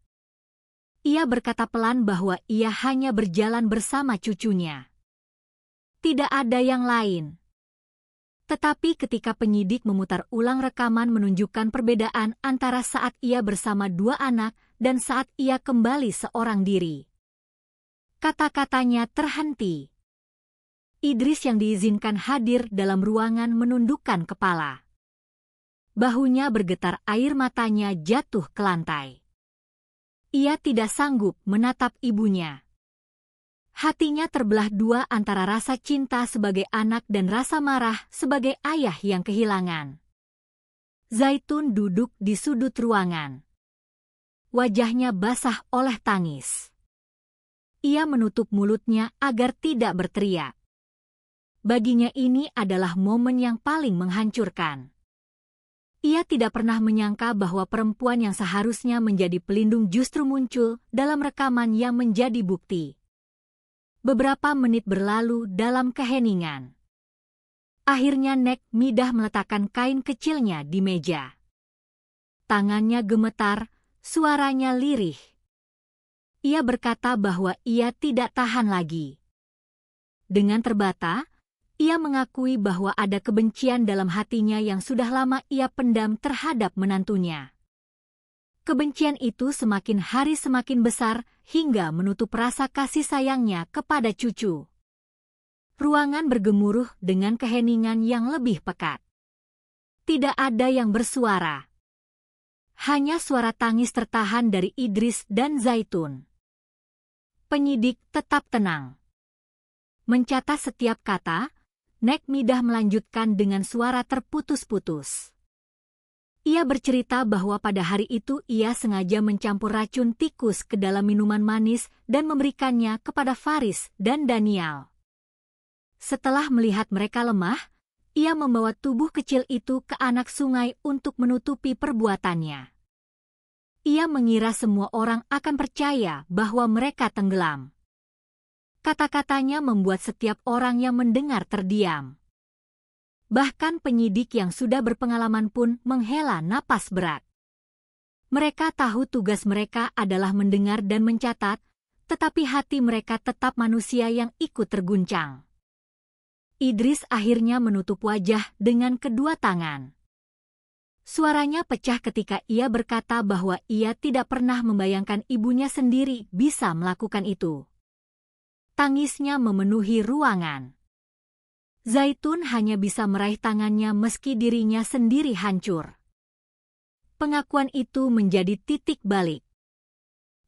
Ia berkata pelan bahwa ia hanya berjalan bersama cucunya. Tidak ada yang lain. Tetapi ketika penyidik memutar ulang rekaman menunjukkan perbedaan antara saat ia bersama dua anak dan saat ia kembali seorang diri. Kata-katanya terhenti. Idris yang diizinkan hadir dalam ruangan menundukkan kepala. Bahunya bergetar, air matanya jatuh ke lantai. Ia tidak sanggup menatap ibunya. Hatinya terbelah dua antara rasa cinta sebagai anak dan rasa marah sebagai ayah yang kehilangan. Zaitun duduk di sudut ruangan. Wajahnya basah oleh tangis. Ia menutup mulutnya agar tidak berteriak. Baginya ini adalah momen yang paling menghancurkan. Ia tidak pernah menyangka bahwa perempuan yang seharusnya menjadi pelindung justru muncul dalam rekaman yang menjadi bukti. Beberapa menit berlalu dalam keheningan. Akhirnya Nek Midah meletakkan kain kecilnya di meja. Tangannya gemetar, suaranya lirih. Ia berkata bahwa ia tidak tahan lagi. Dengan terbata, ia mengakui bahwa ada kebencian dalam hatinya yang sudah lama ia pendam terhadap menantunya. Kebencian itu semakin hari semakin besar hingga menutup rasa kasih sayangnya kepada cucu. Ruangan bergemuruh dengan keheningan yang lebih pekat. Tidak ada yang bersuara. Hanya suara tangis tertahan dari Idris dan Zaitun. Penyidik tetap tenang. Mencatat setiap kata, Nek Midah melanjutkan dengan suara terputus-putus. Ia bercerita bahwa pada hari itu ia sengaja mencampur racun tikus ke dalam minuman manis dan memberikannya kepada Faris dan Danial. Setelah melihat mereka lemah, ia membawa tubuh kecil itu ke anak sungai untuk menutupi perbuatannya. Ia mengira semua orang akan percaya bahwa mereka tenggelam. Kata-katanya membuat setiap orang yang mendengar terdiam. Bahkan penyidik yang sudah berpengalaman pun menghela napas berat. Mereka tahu tugas mereka adalah mendengar dan mencatat, tetapi hati mereka tetap manusia yang ikut terguncang. Idris akhirnya menutup wajah dengan kedua tangan. Suaranya pecah ketika ia berkata bahwa ia tidak pernah membayangkan ibunya sendiri bisa melakukan itu. Tangisnya memenuhi ruangan. Zaitun hanya bisa meraih tangannya meski dirinya sendiri hancur. Pengakuan itu menjadi titik balik.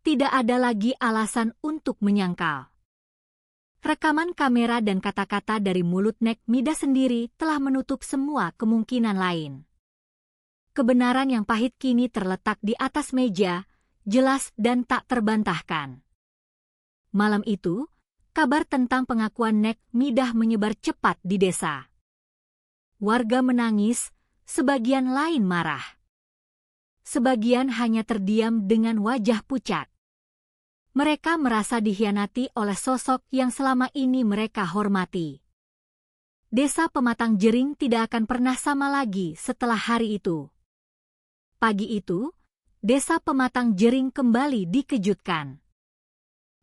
Tidak ada lagi alasan untuk menyangkal. Rekaman kamera dan kata-kata dari mulut Nek Midah sendiri telah menutup semua kemungkinan lain. Kebenaran yang pahit kini terletak di atas meja, jelas dan tak terbantahkan. Malam itu, kabar tentang pengakuan Nek Midah menyebar cepat di desa. Warga menangis, sebagian lain marah. Sebagian hanya terdiam dengan wajah pucat. Mereka merasa dikhianati oleh sosok yang selama ini mereka hormati. Desa Pematang Jering tidak akan pernah sama lagi setelah hari itu. Pagi itu, Desa Pematang Jering kembali dikejutkan.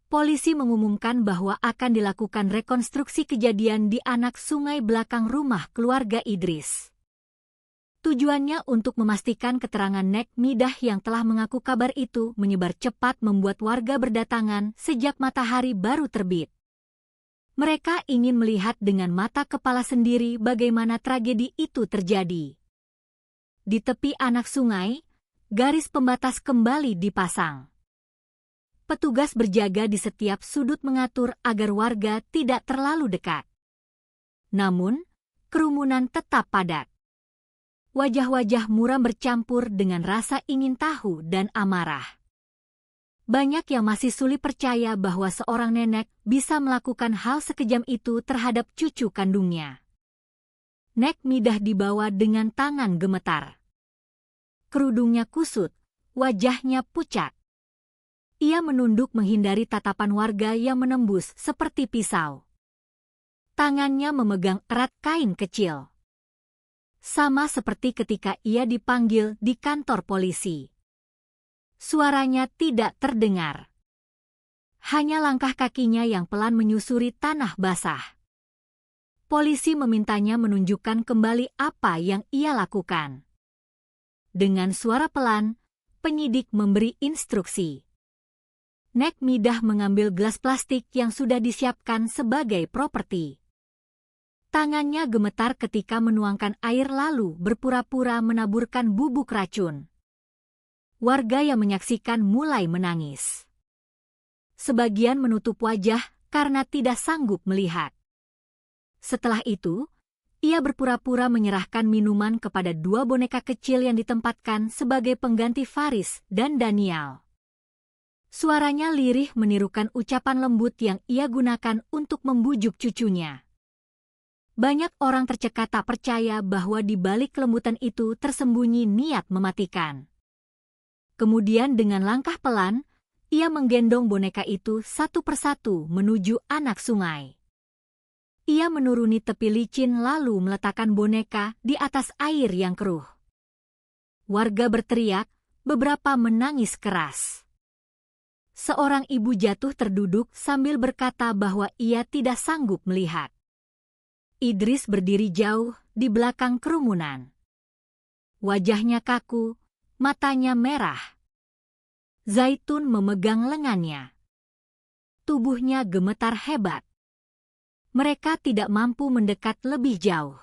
Polisi mengumumkan bahwa akan dilakukan rekonstruksi kejadian di anak sungai belakang rumah keluarga Idris. Tujuannya untuk memastikan keterangan Nek Midah yang telah mengaku kabar itu menyebar cepat membuat warga berdatangan sejak matahari baru terbit. Mereka ingin melihat dengan mata kepala sendiri bagaimana tragedi itu terjadi. Di tepi anak sungai, garis pembatas kembali dipasang. Petugas berjaga di setiap sudut mengatur agar warga tidak terlalu dekat. Namun, kerumunan tetap padat. Wajah-wajah muram bercampur dengan rasa ingin tahu dan amarah. Banyak yang masih sulit percaya bahwa seorang nenek bisa melakukan hal sekejam itu terhadap cucu kandungnya. Nek Midah dibawa dengan tangan gemetar. Kerudungnya kusut, wajahnya pucat. Ia menunduk menghindari tatapan warga yang menembus seperti pisau. Tangannya memegang erat kain kecil. Sama seperti ketika ia dipanggil di kantor polisi. Suaranya tidak terdengar. Hanya langkah kakinya yang pelan menyusuri tanah basah. Polisi memintanya menunjukkan kembali apa yang ia lakukan. Dengan suara pelan, penyidik memberi instruksi. Nek Midah mengambil gelas plastik yang sudah disiapkan sebagai properti. Tangannya gemetar ketika menuangkan air lalu berpura-pura menaburkan bubuk racun. Warga yang menyaksikan mulai menangis. Sebagian menutup wajah karena tidak sanggup melihat. Setelah itu, ia berpura-pura menyerahkan minuman kepada dua boneka kecil yang ditempatkan sebagai pengganti Faris dan Daniel. Suaranya lirih menirukan ucapan lembut yang ia gunakan untuk membujuk cucunya. Banyak orang tercekat tak percaya bahwa di balik kelembutan itu tersembunyi niat mematikan. Kemudian dengan langkah pelan, ia menggendong boneka itu satu persatu menuju anak sungai. Ia menuruni tepi licin lalu meletakkan boneka di atas air yang keruh. Warga berteriak, beberapa menangis keras. Seorang ibu jatuh terduduk sambil berkata bahwa ia tidak sanggup melihat. Idris berdiri jauh di belakang kerumunan. Wajahnya kaku, matanya merah. Zaitun memegang lengannya. Tubuhnya gemetar hebat. Mereka tidak mampu mendekat lebih jauh.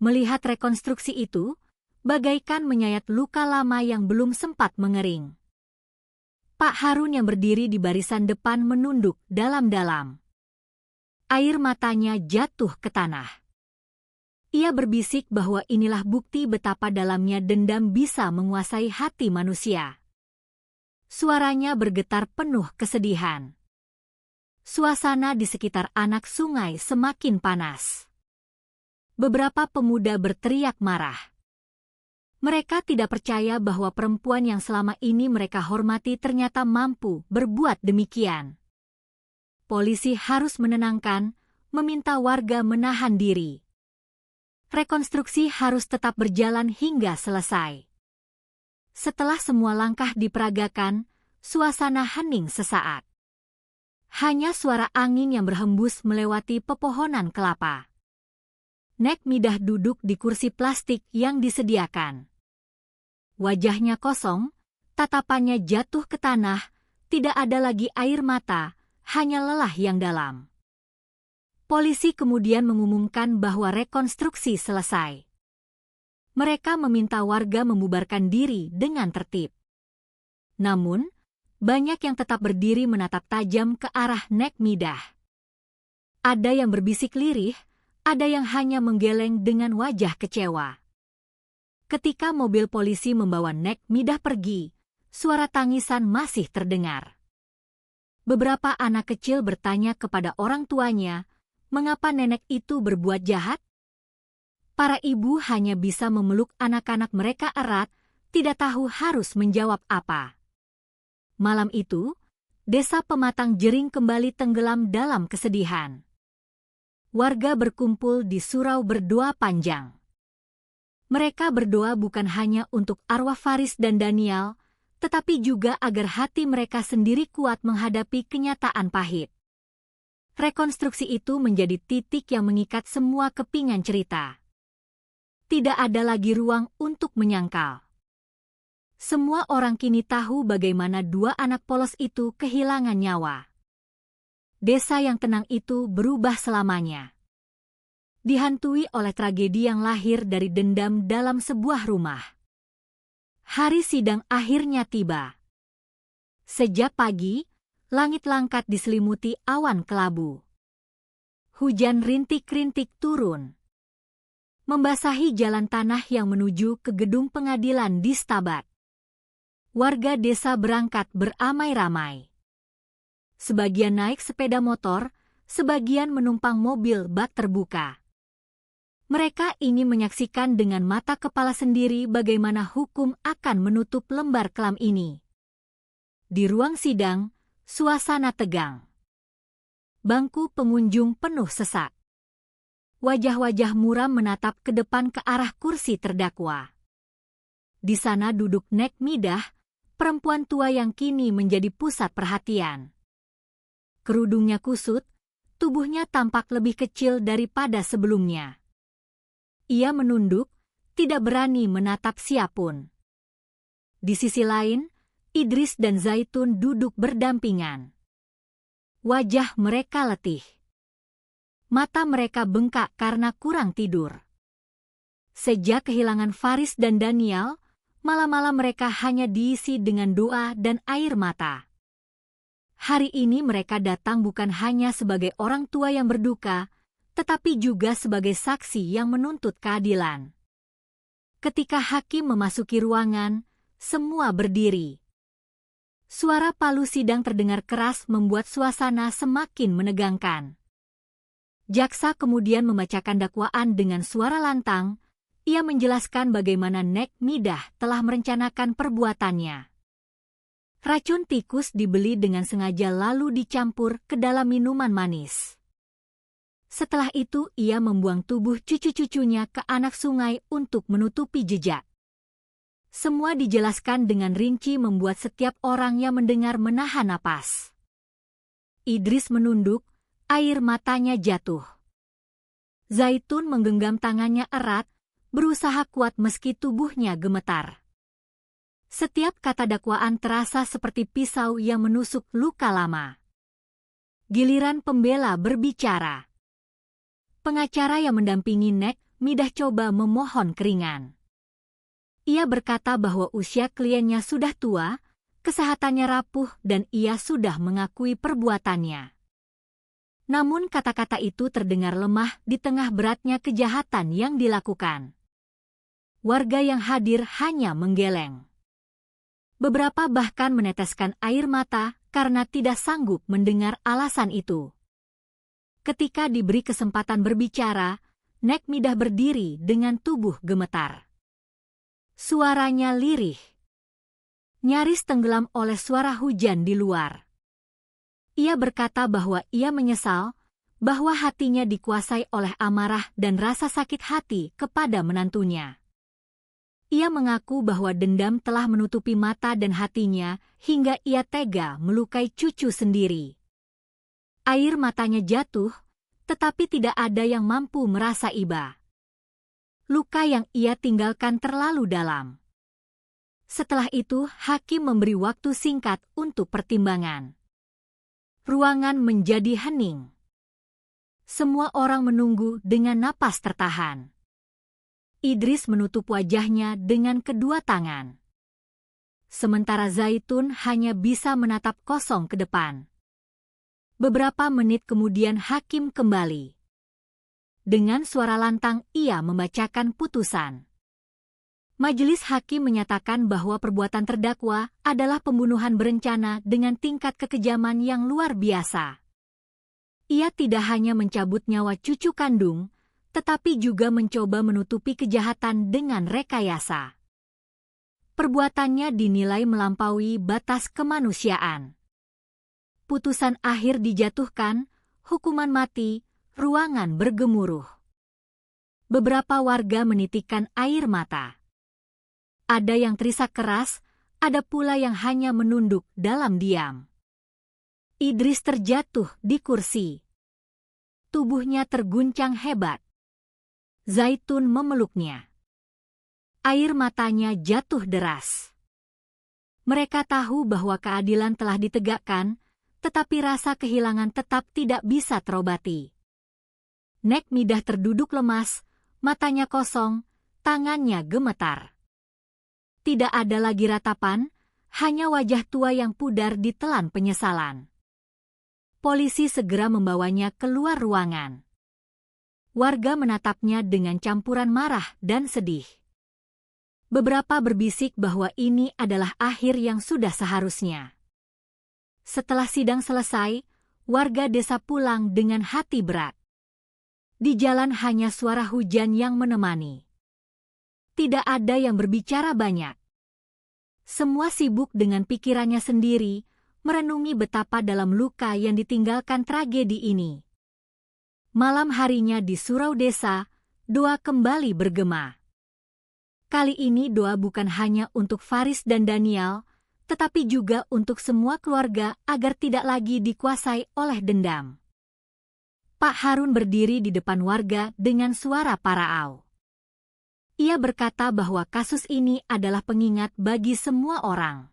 Melihat rekonstruksi itu, bagaikan menyayat luka lama yang belum sempat mengering. Pak Harun yang berdiri di barisan depan menunduk dalam-dalam. Air matanya jatuh ke tanah. Ia berbisik bahwa inilah bukti betapa dalamnya dendam bisa menguasai hati manusia. Suaranya bergetar penuh kesedihan. Suasana di sekitar anak sungai semakin panas. Beberapa pemuda berteriak marah. Mereka tidak percaya bahwa perempuan yang selama ini mereka hormati ternyata mampu berbuat demikian. Polisi harus menenangkan, meminta warga menahan diri. Rekonstruksi harus tetap berjalan hingga selesai. Setelah semua langkah diperagakan, suasana hening sesaat. Hanya suara angin yang berhembus melewati pepohonan kelapa. Nek Midah duduk di kursi plastik yang disediakan. Wajahnya kosong, tatapannya jatuh ke tanah, tidak ada lagi air mata, hanya lelah yang dalam. Polisi kemudian mengumumkan bahwa rekonstruksi selesai. Mereka meminta warga membubarkan diri dengan tertib. Namun, banyak yang tetap berdiri menatap tajam ke arah Nek Midah. Ada yang berbisik lirih, ada yang hanya menggeleng dengan wajah kecewa. Ketika mobil polisi membawa Nek Midah pergi, suara tangisan masih terdengar. Beberapa anak kecil bertanya kepada orang tuanya, mengapa nenek itu berbuat jahat? Para ibu hanya bisa memeluk anak-anak mereka erat, tidak tahu harus menjawab apa. Malam itu, desa Pematang Jering kembali tenggelam dalam kesedihan. Warga berkumpul di surau berdoa panjang. Mereka berdoa bukan hanya untuk arwah Faris dan Daniel, tetapi juga agar hati mereka sendiri kuat menghadapi kenyataan pahit. Rekonstruksi itu menjadi titik yang mengikat semua kepingan cerita. Tidak ada lagi ruang untuk menyangkal. Semua orang kini tahu bagaimana dua anak polos itu kehilangan nyawa. Desa yang tenang itu berubah selamanya. Dihantui oleh tragedi yang lahir dari dendam dalam sebuah rumah. Hari sidang akhirnya tiba. Sejak pagi, langit langkat diselimuti awan kelabu. Hujan rintik-rintik turun, membasahi jalan tanah yang menuju ke gedung pengadilan di Stabat. Warga desa berangkat beramai-ramai. Sebagian naik sepeda motor, sebagian menumpang mobil bak terbuka. Mereka ingin menyaksikan dengan mata kepala sendiri bagaimana hukum akan menutup lembar kelam ini. Di ruang sidang, suasana tegang. Bangku pengunjung penuh sesak. Wajah-wajah muram menatap ke depan ke arah kursi terdakwa. Di sana duduk Nek Midah, perempuan tua yang kini menjadi pusat perhatian. Kerudungnya kusut, tubuhnya tampak lebih kecil daripada sebelumnya. Ia menunduk, tidak berani menatap siapapun. Di sisi lain, Idris dan Zaitun duduk berdampingan. Wajah mereka letih. Mata mereka bengkak karena kurang tidur. Sejak kehilangan Faris dan Daniel, malam-malam mereka hanya diisi dengan doa dan air mata. Hari ini mereka datang bukan hanya sebagai orang tua yang berduka, tetapi juga sebagai saksi yang menuntut keadilan. Ketika hakim memasuki ruangan, semua berdiri. Suara palu sidang terdengar keras membuat suasana semakin menegangkan. Jaksa kemudian membacakan dakwaan dengan suara lantang. Ia menjelaskan bagaimana Nek Midah telah merencanakan perbuatannya. Racun tikus dibeli dengan sengaja lalu dicampur ke dalam minuman manis. Setelah itu ia membuang tubuh cucu-cucunya ke anak sungai untuk menutupi jejak. Semua dijelaskan dengan rinci membuat setiap orang yang mendengar menahan napas. Idris menunduk, air matanya jatuh. Zaitun menggenggam tangannya erat, berusaha kuat meski tubuhnya gemetar. Setiap kata dakwaan terasa seperti pisau yang menusuk luka lama. Giliran pembela berbicara. Pengacara yang mendampingi Nek Midah coba memohon keringan. Ia berkata bahwa usia kliennya sudah tua, kesehatannya rapuh dan ia sudah mengakui perbuatannya. Namun kata-kata itu terdengar lemah di tengah beratnya kejahatan yang dilakukan. Warga yang hadir hanya menggeleng. Beberapa bahkan meneteskan air mata karena tidak sanggup mendengar alasan itu. Ketika diberi kesempatan berbicara, Nek Midah berdiri dengan tubuh gemetar. Suaranya lirih, nyaris tenggelam oleh suara hujan di luar. Ia berkata bahwa ia menyesal, bahwa hatinya dikuasai oleh amarah dan rasa sakit hati kepada menantunya. Ia mengaku bahwa dendam telah menutupi mata dan hatinya hingga ia tega melukai cucu sendiri. Air matanya jatuh, tetapi tidak ada yang mampu merasa iba. Luka yang ia tinggalkan terlalu dalam. Setelah itu, hakim memberi waktu singkat untuk pertimbangan. Ruangan menjadi hening. Semua orang menunggu dengan napas tertahan. Idris menutup wajahnya dengan kedua tangan. Sementara Zaitun hanya bisa menatap kosong ke depan. Beberapa menit kemudian hakim kembali. Dengan suara lantang ia membacakan putusan. Majelis hakim menyatakan bahwa perbuatan terdakwa adalah pembunuhan berencana dengan tingkat kekejaman yang luar biasa. Ia tidak hanya mencabut nyawa cucu kandung, tetapi juga mencoba menutupi kejahatan dengan rekayasa. Perbuatannya dinilai melampaui batas kemanusiaan. Putusan akhir dijatuhkan, hukuman mati, ruangan bergemuruh. Beberapa warga menitikkan air mata. Ada yang terisak keras, ada pula yang hanya menunduk dalam diam. Idris terjatuh di kursi. Tubuhnya terguncang hebat. Zaitun memeluknya. Air matanya jatuh deras. Mereka tahu bahwa keadilan telah ditegakkan, tetapi rasa kehilangan tetap tidak bisa terobati. Nek Midah terduduk lemas, matanya kosong, tangannya gemetar. Tidak ada lagi ratapan, hanya wajah tua yang pudar ditelan penyesalan. Polisi segera membawanya keluar ruangan. Warga menatapnya dengan campuran marah dan sedih. Beberapa berbisik bahwa ini adalah akhir yang sudah seharusnya. Setelah sidang selesai, warga desa pulang dengan hati berat. Di jalan hanya suara hujan yang menemani. Tidak ada yang berbicara banyak. Semua sibuk dengan pikirannya sendiri, merenungi betapa dalam luka yang ditinggalkan tragedi ini. Malam harinya di surau desa, doa kembali bergema. Kali ini doa bukan hanya untuk Faris dan Daniel, tetapi juga untuk semua keluarga agar tidak lagi dikuasai oleh dendam. Pak Harun berdiri di depan warga dengan suara paraau. Ia berkata bahwa kasus ini adalah pengingat bagi semua orang.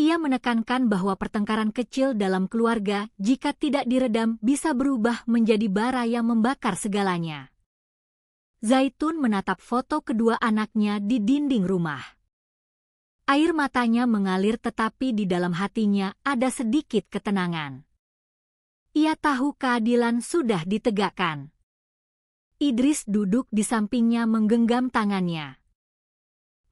Ia menekankan bahwa pertengkaran kecil dalam keluarga jika tidak diredam bisa berubah menjadi bara yang membakar segalanya. Zaitun menatap foto kedua anaknya di dinding rumah. Air matanya mengalir tetapi di dalam hatinya ada sedikit ketenangan. Ia tahu keadilan sudah ditegakkan. Idris duduk di sampingnya menggenggam tangannya.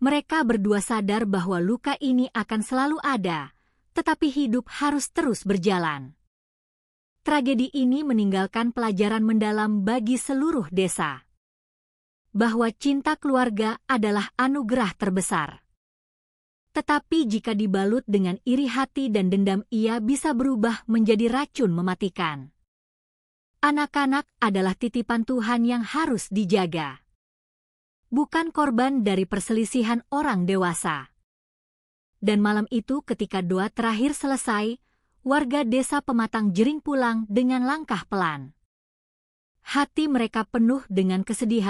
Mereka berdua sadar bahwa luka ini akan selalu ada, tetapi hidup harus terus berjalan. Tragedi ini meninggalkan pelajaran mendalam bagi seluruh desa. Bahwa cinta keluarga adalah anugerah terbesar. Tetapi jika dibalut dengan iri hati dan dendam ia bisa berubah menjadi racun mematikan. Anak-anak adalah titipan Tuhan yang harus dijaga. Bukan korban dari perselisihan orang dewasa. Dan malam itu ketika doa terakhir selesai, warga desa Pematang Jering pulang dengan langkah pelan. Hati mereka penuh dengan kesedihan.